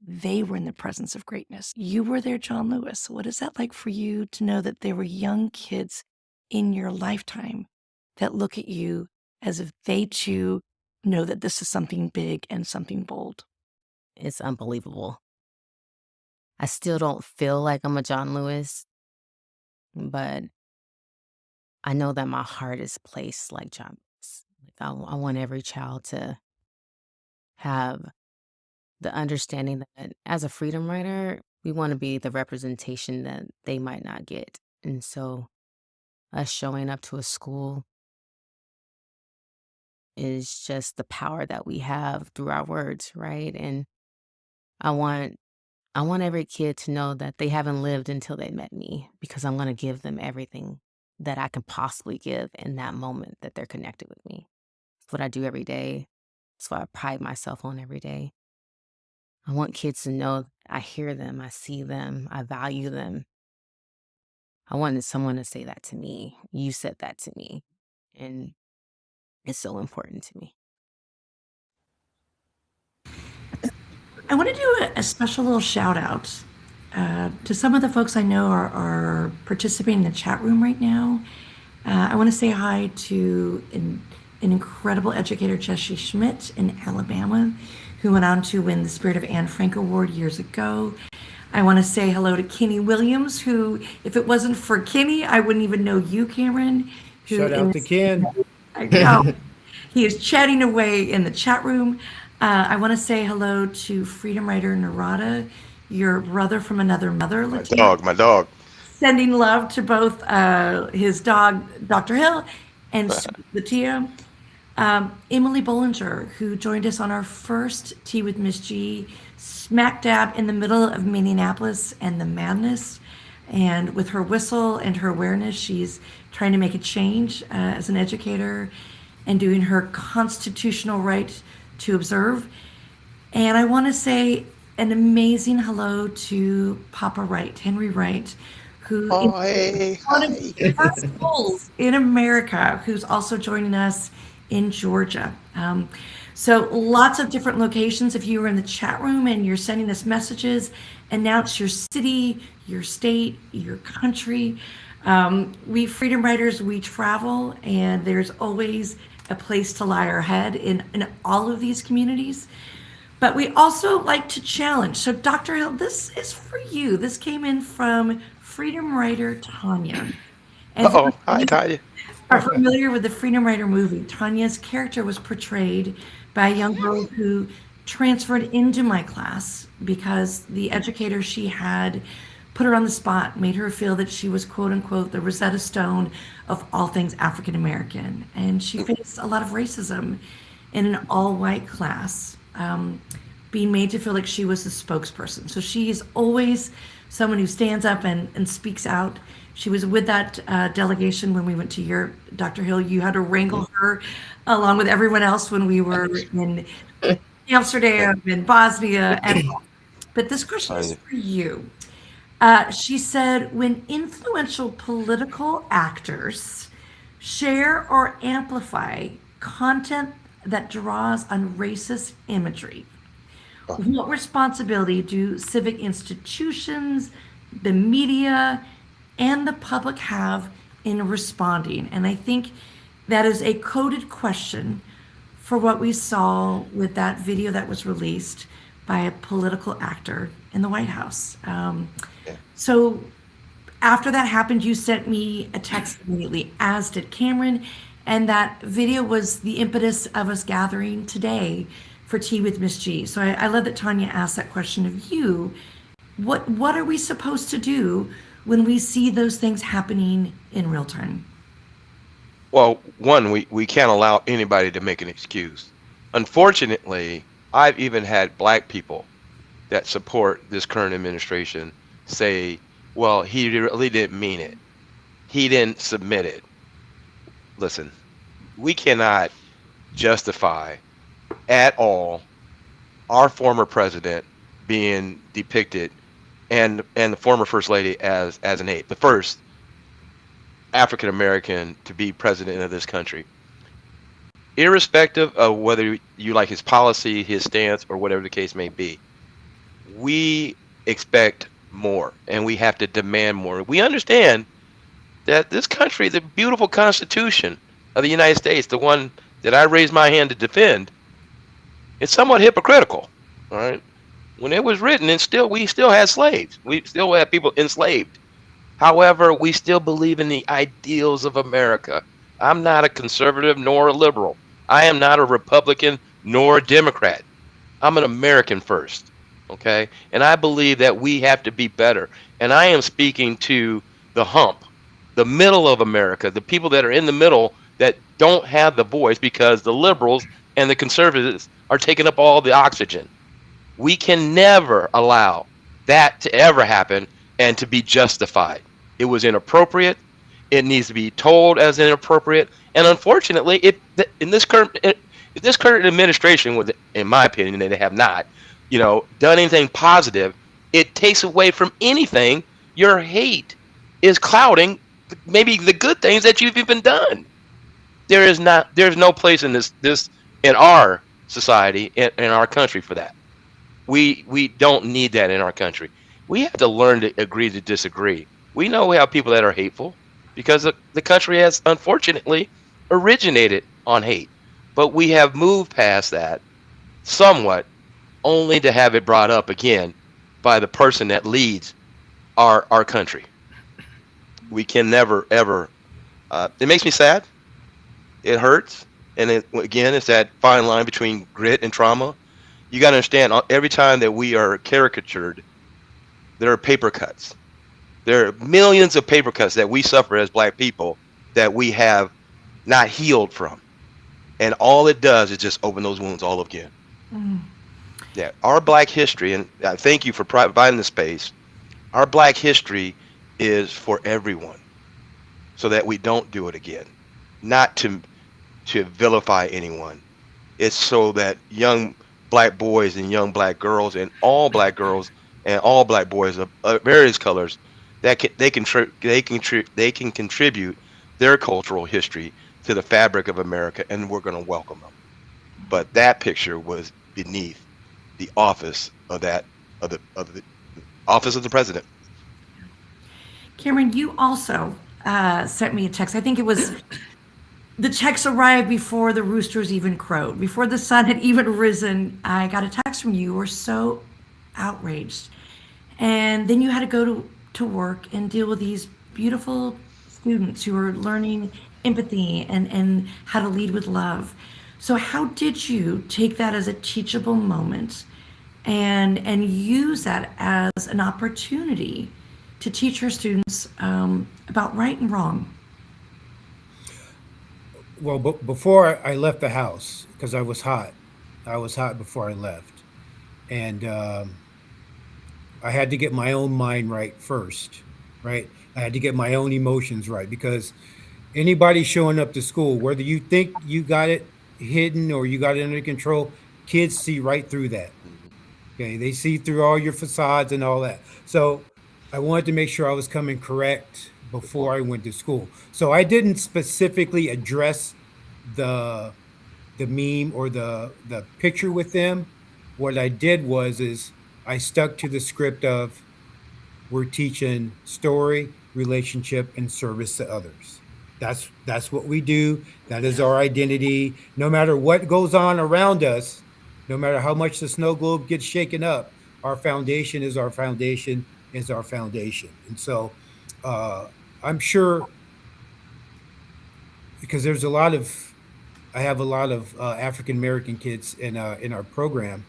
they were in the presence of greatness. You were there, John Lewis. What is that like for you to know that there were young kids in your lifetime that look at you as if they too know that this is something big and something bold? It's unbelievable. I still don't feel like I'm a John Lewis, but I know that my heart is placed like John Lewis. Like I want every child to have the understanding that as a freedom writer, we want to be the representation that they might not get. And so us showing up to a school is just the power that we have through our words, right? And I want I want every kid to know that they haven't lived until they met me, because I'm going to give them everything that I can possibly give in that moment that they're connected with me. It's what I do every day. It's what I pride myself on every day. I want kids to know I hear them, I see them, I value them. I wanted someone to say that to me. You said that to me. And it's so important to me. I want to do a special little shout out to some of the folks I know are participating in the chat room right now. I want to say hi to an incredible educator, Jesse Schmidt in Alabama, who went on to win the Spirit of Anne Frank Award years ago. I want to say hello to Kenny Williams, who, if it wasn't for Kenny, I wouldn't even know you, Cameron. Who Shout out to is- Ken. I know. He is chatting away in the chat room. I want to say hello to Freedom Writer Narada, your brother from another mother, Latina. My dog. Sending love to both his dog, Dr. Hill, and Latia. Emily Bollinger, who joined us on our first Tea with Miss G, smack dab in the middle of Minneapolis and the madness. And with her whistle and her awareness, she's trying to make a change as an educator and doing her constitutional right to observe. And I want to say an amazing hello to Papa Wright, Henry Wright, who is one of the first schools in America, who's also joining us in Georgia. So lots of different locations. If you were in the chat room and you're sending us messages, announce your city, your state, your country. We Freedom Writers, we travel, and there's always a place to lie our head in all of these communities. But we also like to challenge. So Dr. Hill, this is for you. This came in from Freedom Writer Tanya. And Hi, Tanya. are familiar with the Freedom Writer movie, Tanya's character was portrayed by a young girl who transferred into my class because the educator she had put her on the spot, made her feel that she was, quote unquote, the Rosetta Stone of all things African American. And she faced a lot of racism in an all white class, being made to feel like she was the spokesperson. So she is always someone who stands up and speaks out. She was with that delegation when we went to Europe. Dr. Hill, you had to wrangle her along with everyone else when we were in Amsterdam and Bosnia. But this question is for you. She said, when influential political actors share or amplify content that draws on racist imagery, what responsibility do civic institutions, the media, and the public have in responding? And I think that is a coded question for what we saw with that video that was released by a political actor in the White House. So after that happened, you sent me a text immediately, as did Cameron, and that video was the impetus of us gathering today for Tea with Miss G. So I love that Tanya asked that question of you. What are we supposed to do when we see those things happening in real time? Well, one, we can't allow anybody to make an excuse. Unfortunately, I've even had black people that support this current administration say, well, he really didn't mean it. He didn't submit it. Listen, we cannot justify at all our former president being depicted and the former first lady as an ape, the first African American to be president of this country. Irrespective of whether you like his policy, his stance, or whatever the case may be, we expect more and we have to demand more. We understand that this country, the beautiful Constitution of the United States, the one that I raised my hand to defend, it's somewhat hypocritical. All right, when it was written, we still had slaves. We still had people enslaved. However, we still believe in the ideals of America. I'm not a conservative nor a liberal. I am not a Republican nor a Democrat. I'm an American first. Okay, and I believe that we have to be better. And I am speaking to the hump, the middle of America, the people that are in the middle that don't have the voice because the liberals and the conservatives are taking up all the oxygen. We can never allow that to ever happen and to be justified. It was inappropriate. It needs to be told as inappropriate. And unfortunately, in this current administration, with, in my opinion, they have not, done anything positive. It takes away from anything. Your hate is clouding maybe the good things that you've even done. There's no place in this in our society, in our country for that. We don't need that in our country. We have to learn to agree to disagree. We know we have people that are hateful because the country has unfortunately originated on hate. But we have moved past that somewhat, only to have it brought up again by the person that leads our country. We can never ever. It makes me sad. It hurts, and again, it's that fine line between grit and trauma. You got to understand. Every time that we are caricatured, there are paper cuts. There are millions of paper cuts that we suffer as Black people that we have not healed from, and all it does is just open those wounds all again. Mm. Yeah, our Black history, and thank you for providing the space. Our Black history is for everyone, so that we don't do it again. Not to vilify anyone. It's so that young Black boys and young Black girls and all Black girls and all Black boys of various colors that they can contribute their cultural history to the fabric of America, and we're going to welcome them. But that picture was beneath the office of the office of the president. Cameron, you also sent me a text. I think it was the text arrived before the roosters even crowed, before the sun had even risen. I got a text from you. You were so outraged. And then you had to go to work and deal with these beautiful students who are learning empathy and how to lead with love. So how did you take that as a teachable moment and use that as an opportunity to teach your students about right and wrong? Well, before I left the house, because I was hot before I left, and I had to get my own mind right first, right? I had to get my own emotions right because anybody showing up to school, whether you think you got it hidden or you got it under control, kids see right through that. Mhm. Okay, they see through all your facades and all that. So I wanted to make sure I was coming correct Good before point. I went to school. So I didn't specifically address the the meme or the picture with them. What I did was is I stuck to the script of we're teaching story, relationship, and service to others. That's what we do. That is Yeah. our identity. No matter what goes on around us, no matter how much the snow globe gets shaken up, our foundation is our foundation is our foundation. And so uh, I'm sure because there's a lot of I have a lot of African American kids in our program,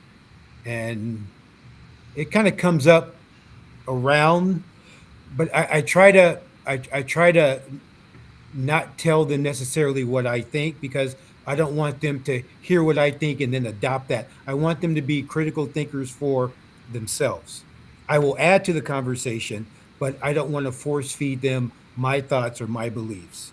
and it kind of comes up around, but I try to not tell them necessarily what I think because I don't want them to hear what I think and then adopt that. I want them to be critical thinkers for themselves. I will add to the conversation, but I don't want to force feed them my thoughts or my beliefs.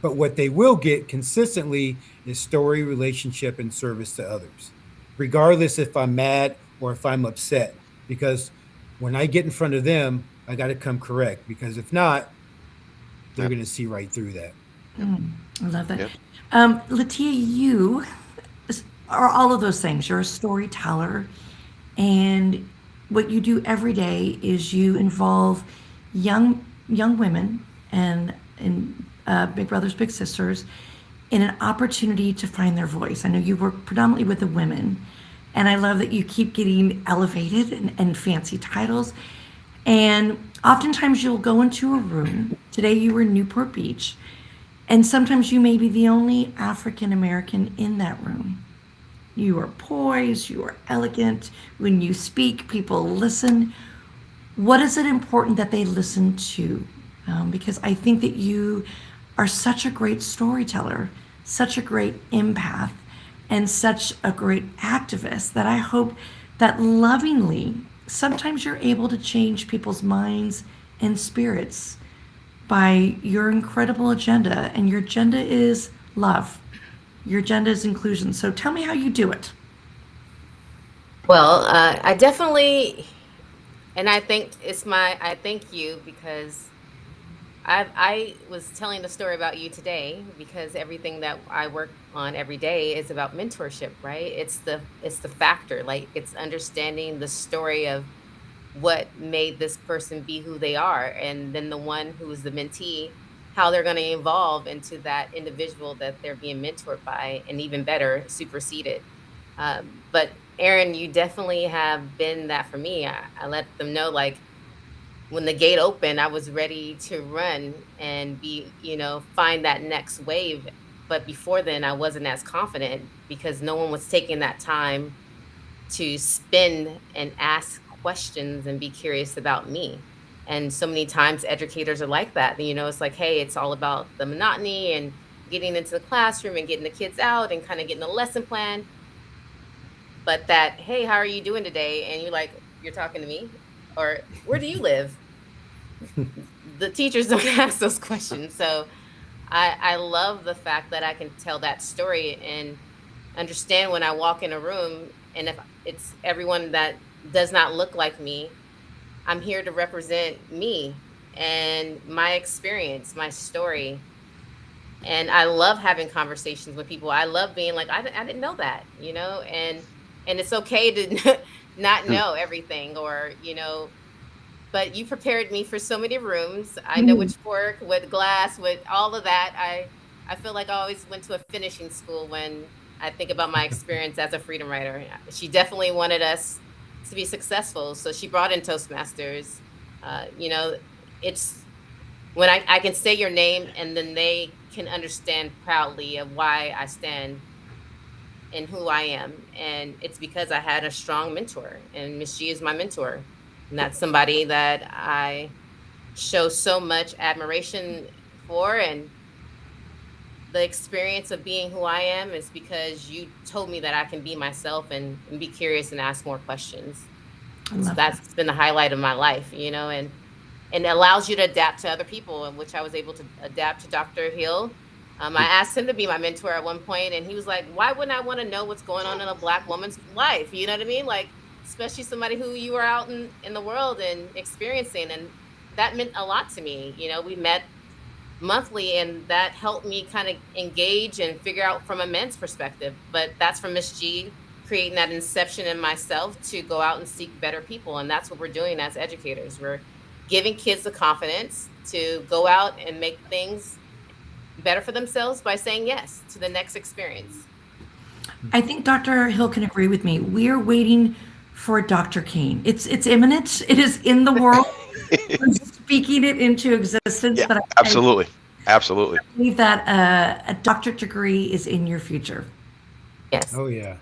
But what they will get consistently is story, relationship, and service to others, regardless if I'm mad or if I'm upset. Because when I get in front of them, I got to come correct. Because if not, they're Yep. going to see right through that. Yep. I love that. Yep. Latia, you are all of those things. You're a storyteller, and what you do every day is you involve young women and big brothers, big sisters in an opportunity to find their voice. I know you work predominantly with the women, and I love that you keep getting elevated and fancy titles. And oftentimes you'll go into a room. Today you were in Newport Beach, and sometimes you may be the only African American in that room. You are poised, you are elegant. When you speak, people listen. What is it important that they listen to? Because I think that you are such a great storyteller, such a great empath, and such a great activist that I hope that lovingly, sometimes you're able to change people's minds and spirits by your incredible agenda. And your agenda is love, your agenda is inclusion. So tell me how you do it. Well, I definitely, and I think I thank you because I was telling the story about you today because everything that I work on every day is about mentorship, right? It's the factor, like it's understanding the story of what made this person be who they are, and then the one who is the mentee, how they're going to evolve into that individual that they're being mentored by, and even better, superseded. But Erin, you definitely have been that for me. I let them know, like, when the gate opened, I was ready to run and find that next wave. But before then, I wasn't as confident because no one was taking that time to spend and ask questions and be curious about me. And so many times educators are like that. It's like, hey, it's all about the monotony and getting into the classroom and getting the kids out and kind of getting a lesson plan. But that, hey, how are you doing today? And you're like, you're talking to me? Or where do you live? The teachers don't ask those questions. So I love the fact that I can tell that story and understand when I walk in a room, and if it's everyone that does not look like me, I'm here to represent me and my experience, my story. And I love having conversations with people. I love being like, I didn't know that, and it's okay to not know everything, but you prepared me for so many rooms. I know which fork, with glass, with all of that. I feel like I always went to a finishing school when I think about my experience as a freedom writer. She definitely wanted us to be successful, so she brought in Toastmasters. It's when I can say your name and then they can understand proudly of why I stand and who I am. And it's because I had a strong mentor, and Miss G is my mentor. And that's somebody that I show so much admiration for. And the experience of being who I am is because you told me that I can be myself and be curious and ask more questions. So that's been the highlight of my life, and it allows you to adapt to other people, in which I was able to adapt to Dr. Hill. I asked him to be my mentor at one point, and he was like, why wouldn't I want to know what's going on in a Black woman's life? You know what I mean? Like, especially somebody who you are out in the world and experiencing. And that meant a lot to me. We met monthly, and that helped me kind of engage and figure out from a men's perspective. But that's from Miss G creating that inception in myself to go out and seek better people. And that's what we're doing as educators. We're giving kids the confidence to go out and make things better for themselves by saying yes to the next experience. I think Dr. Hill can agree with me. We're waiting for Dr. Kane. It's imminent. It is in the world. We're speaking it into existence. Yeah, but absolutely. Absolutely. I believe that a doctorate degree is in your future. Yes. Oh, yeah.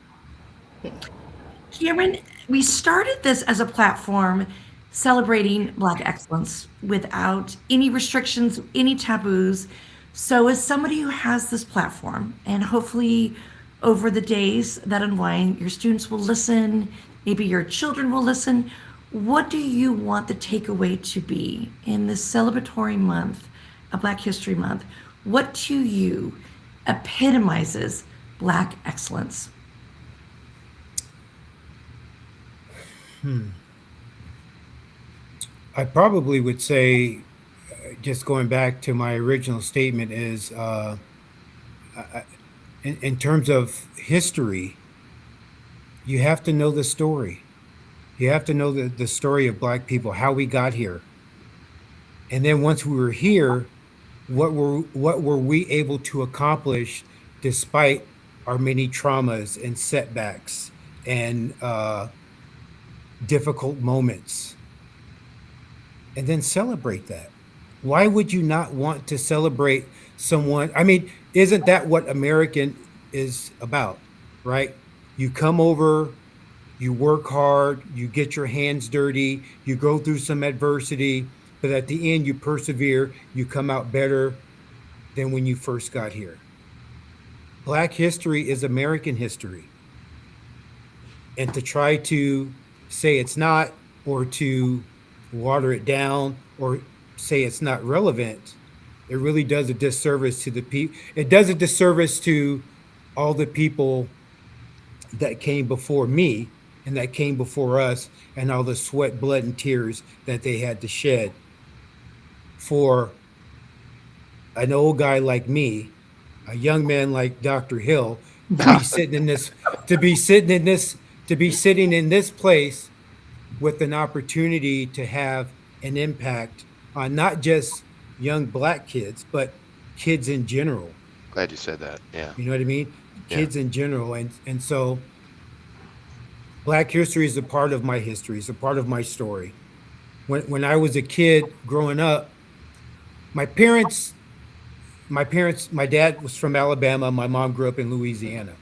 Cameron, we started this as a platform celebrating Black excellence without any restrictions, any taboos. So as somebody who has this platform, and hopefully over the days that unwind, your students will listen, maybe your children will listen, what do you want the takeaway to be in this celebratory month, a Black History Month? What to you epitomizes Black excellence? I probably would say, just going back to my original statement, is in terms of history, you have to know the story. You have to know the story of Black people, how we got here. And then once we were here, what were we able to accomplish despite our many traumas and setbacks and difficult moments? And then celebrate that. Why would you not want to celebrate someone? I mean, isn't that what American is about, right? You come over, you work hard, you get your hands dirty, you go through some adversity, but at the end you persevere, you come out better than when you first got here. Black history is American history. And to try to say it's not, or to water it down, or say it's not relevant, it really does a disservice to the people. It does a disservice to all the people that came before me and that came before us, and all the sweat, blood, and tears that they had to shed for an old guy like me, a young man like Dr. Hill, to be sitting in this, to be sitting in this, to be sitting in this place with an opportunity to have an impact on not just young black kids, but kids in general. Glad you said that. Yeah. You know what I mean? Yeah. Kids in general. And so Black history is a part of my history. It's a part of my story. When I was a kid growing up, my parents, my dad was from Alabama. My mom grew up in Louisiana.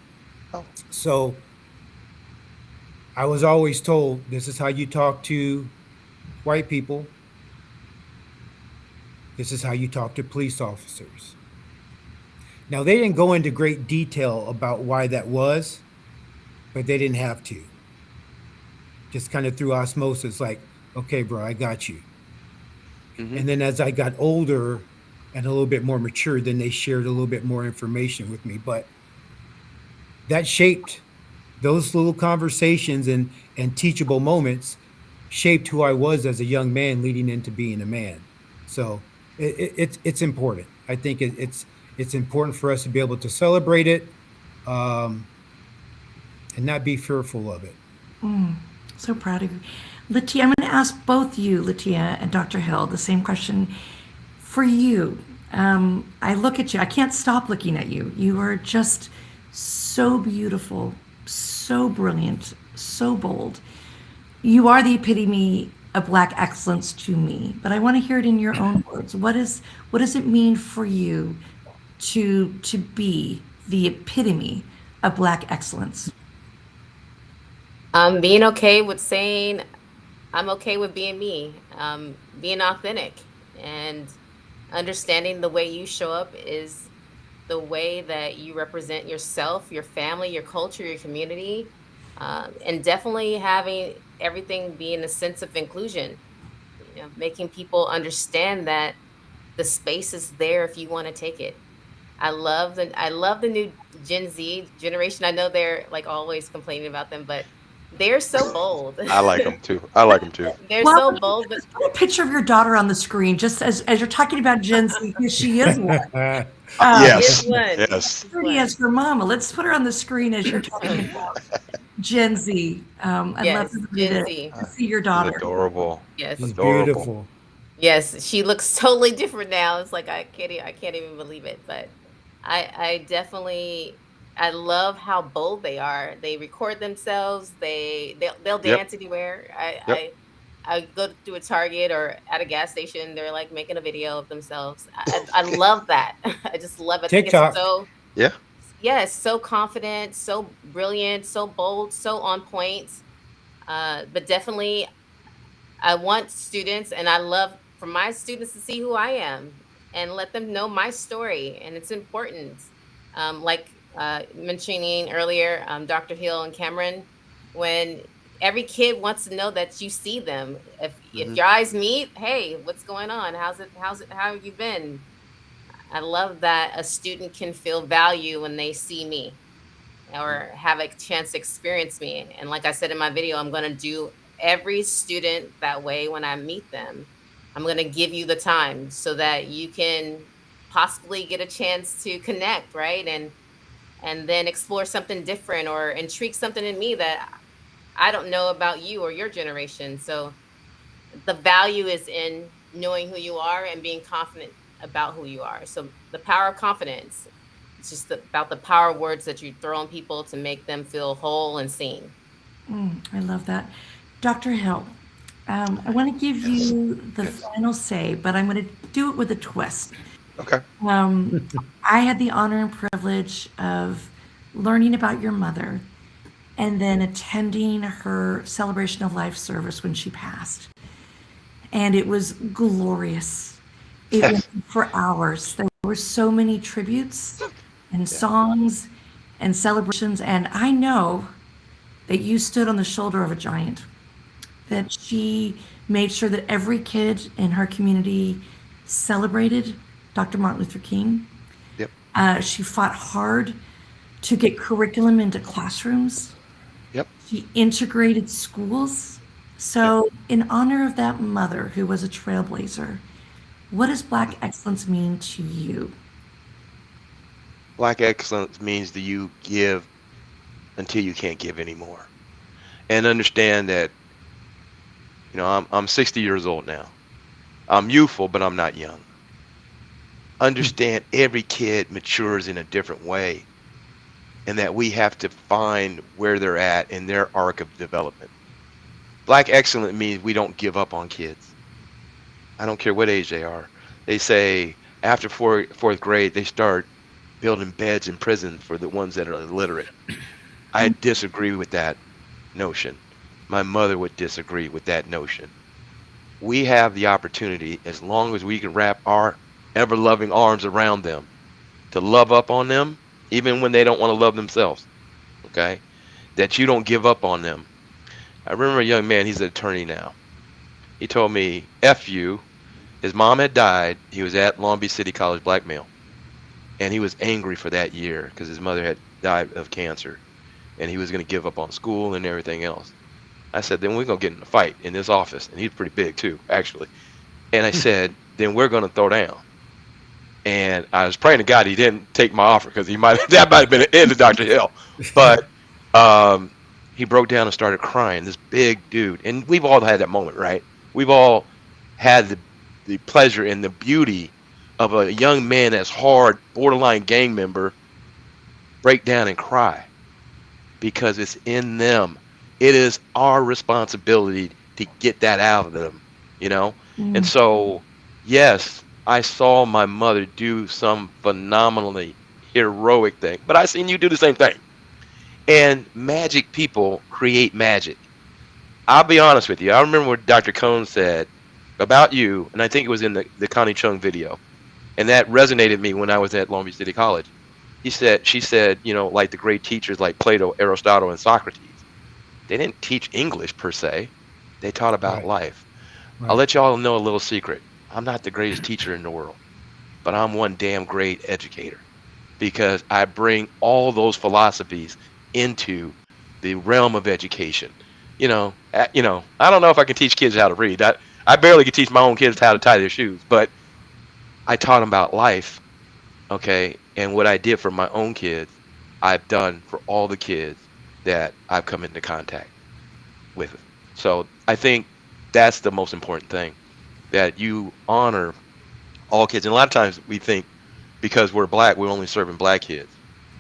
Oh. So I was always told, this is how you talk to white people. This is how you talk to police officers. Now, they didn't go into great detail about why that was, but they didn't have to. Just kind of through osmosis, like, okay, bro, I got you. Mhm. And then as I got older and a little bit more mature, then they shared a little bit more information with me. But that shaped those little conversations and teachable moments shaped who I was as a young man leading into being a man. So it's important. I think it's important for us to be able to celebrate it and not be fearful of it. So proud of you. Latia, I'm going to ask both you, Latia and Dr. Hill, the same question. For you, I look at you, I can't stop looking at you. You are just so beautiful, so brilliant, so bold. You are the epitome of Black excellence to me, but I want to hear it in your own words. What does it mean for you to be the epitome of Black excellence? Being okay with saying I'm okay with being me, being authentic, and understanding the way you show up is the way that you represent yourself, your family, your culture, your community, and definitely having everything being a sense of inclusion, making people understand that the space is there if you want to take it. I love the new Gen Z generation. I know they're like always complaining about them, but they're so bold. I like them too. I like them too. They're Well, so bold, but let's put a picture of your daughter on the screen, just as you're talking about Gen Z, because she is one. Yes. here's one. Yes. Pretty as her mama. Let's put her on the screen as you're talking about Gen Z. I'd Yes, love Gen to Z. see your She's daughter. adorable. Yes. She's Adorable. beautiful. Yes, she looks totally different now. It's like I can't even believe it. But I definitely I love how bold they are. They record themselves. They'll Yep. dance anywhere. Yep. I go to a Target or at a gas station. They're like making a video of themselves. I love that. I just love it. I think it's TikTok. so Yeah. yes, so confident, so brilliant, so bold, so on point. But definitely I want students, and I love for my students to see who I am and let them know my story. And it's important. Like mentioning earlier, Dr. Hill and Cameron, when every kid wants to know that you see them. If Mhm. your eyes meet, hey, what's going on? How have you been? I love that a student can feel value when they see me or have a chance to experience me. And like I said in my video, I'm going to do every student that way when I meet them. I'm going to give you the time so that you can possibly get a chance to connect, right? And then explore something different or intrigue something in me that I don't know about you or your generation. So the value is in knowing who you are and being confident about who you are. So the power of confidence. It's just about the power words that you throw on people to make them feel whole and seen. I love that. Dr. Hill, I want to give Yes. you the Yes. final say, but I'm going to do it with a twist. Okay. I had the honor and privilege of learning about your mother and then attending her celebration of life service when she passed. And it was glorious. It went for hours. There were so many tributes and songs and celebrations. And I know that you stood on the shoulder of a giant, that she made sure that every kid in her community celebrated Dr. Martin Luther King. Yep. She fought hard to get curriculum into classrooms. Yep. She integrated schools. So, in honor of that mother who was a trailblazer, What does Black excellence mean to you? Black excellence means that you give until you can't give anymore, and understand that, I'm 60 years old now. I'm youthful, but I'm not young. Understand every kid matures in a different way, and that we have to find where they're at in their arc of development. Black excellence means we don't give up on kids. I don't care what age they are. They say after fourth grade, they start building beds in prison for the ones that are illiterate. I disagree with that notion. My mother would disagree with that notion. We have the opportunity, as long as we can wrap our ever loving arms around them, to love up on them, even when they don't want to love themselves. Okay? That you don't give up on them. I remember a young man, he's an attorney now. He told me, F you. His mom had died. He was at Long Beach City College, black male. And he was angry for that year because his mother had died of cancer. And he was going to give up on school and everything else. I said, then we're going to get in a fight in this office. And he's pretty big too, actually. And I said, then we're going to throw down. And I was praying to God he didn't take my offer, because that might have been the end of Dr. Hill. But he broke down and started crying, this big dude. And we've all had that moment, right? We've all had the pleasure and the beauty of a young man that's hard, borderline gang member, break down and cry, because it's in them. It is our responsibility to get that out of them, And so, yes, I saw my mother do some phenomenally heroic thing, but I seen you do the same thing. And magic people create magic. I'll be honest with you. I remember what Dr. Cohn said about you, and I think it was in the Connie Chung video, and that resonated me when I was at Long Beach City College. She said, like the great teachers like Plato, Aristotle, and Socrates, they didn't teach English per se. They taught about life. Right. I'll let y'all know a little secret. I'm not the greatest teacher in the world, but I'm one damn great educator, because I bring all those philosophies into the realm of education. I don't know if I can teach kids how to read. I barely can teach my own kids how to tie their shoes, but I taught them about life, okay? And what I did for my own kids, I've done for all the kids that I've come into contact with. So I think that's the most important thing, that you honor all kids. And a lot of times we think because we're black, we're only serving black kids.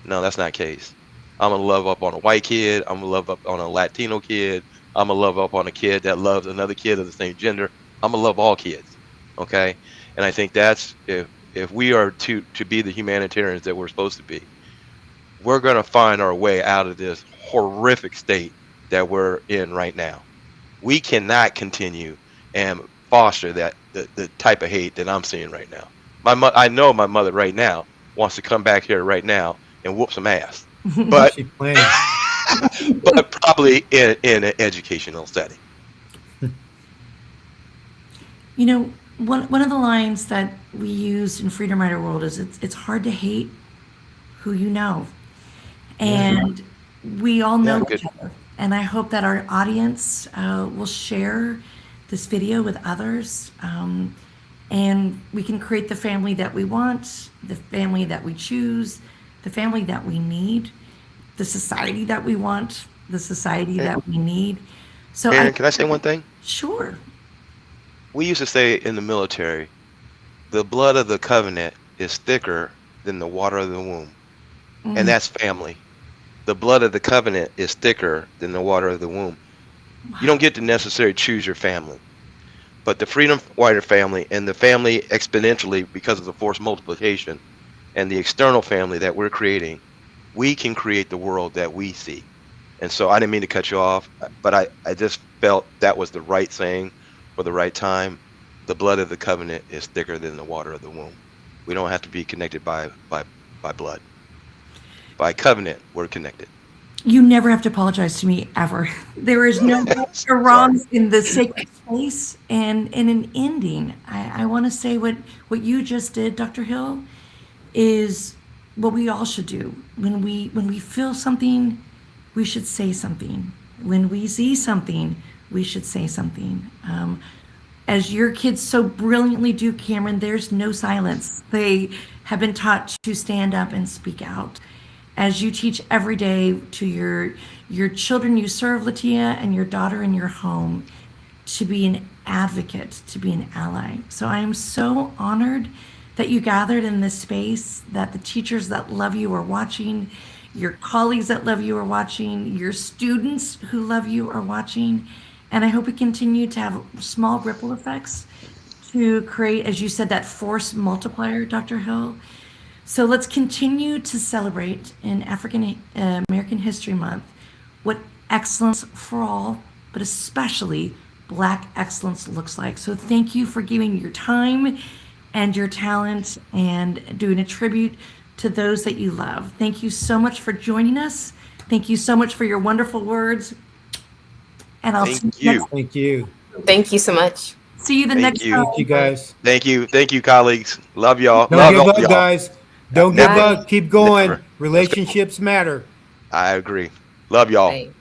No, that's not the case. I'm going to love up on a white kid. I'm going to love up on a Latino kid. I'm going to love up on a kid that loves another kid of the same gender. I'm going to love all kids, okay? And I think that's, if we are to be the humanitarians that we're supposed to be, we're going to find our way out of this horrific state that we're in right now. We cannot continue and foster that the type of hate that I'm seeing right now. I know my mother right now wants to come back here right now and whoop some ass, but but probably in an educational setting. One of the lines that we used in Freedom Rider World is it's hard to hate who you know. And we all know each other. And I hope that our audience will share this video with others. And we can create the family that we want, the family that we choose, the family that we need, the society that we want, the society that we need. So, Erin, can I say one thing? Sure. We used to say in the military, the blood of the covenant is thicker than the water of the womb. And that's family. The blood of the covenant is thicker than the water of the womb. You don't get to necessarily choose your family. But the Freedom Rider family, and the family exponentially because of the force multiplication, and the external family that we're creating, we can create the world that we see. And so I didn't mean to cut you off, but I just felt that was the right saying for the right time. The blood of the covenant is thicker than the water of the womb. We don't have to be connected by blood. By covenant, we're connected. You never have to apologize to me ever. There is no right or wrongs in the sacred space. And in an ending, I want to say what you just did, Dr. Hill, is what we all should do. When we feel something, we should say something. When we see something, we should say something. As your kids so brilliantly do, Cameron, there's no silence. They have been taught to stand up and speak out. As you teach every day to your children you serve, Latia, and your daughter in your home, to be an advocate, to be an ally. So I am so honored that you gathered in this space, that the teachers that love you are watching, your colleagues that love you are watching, your students who love you are watching. And I hope we continue to have small ripple effects to create, as you said, that force multiplier, Dr. Hill. So let's continue to celebrate in African American History Month what excellence for all, but especially Black excellence looks like. So thank you for giving your time and your talent and doing a tribute to those that you love. Thank you so much for joining us. Thank you so much for your wonderful words. And I'll Thank you. Thank you. Thank you so much. see you the Thank next you. time. Thank you, guys. Thank you, colleagues. Love y'all. Don't Love give all up, y'all. guys. Don't give Never. up. Keep going. Never. Relationships matter. I agree. Love y'all. Right.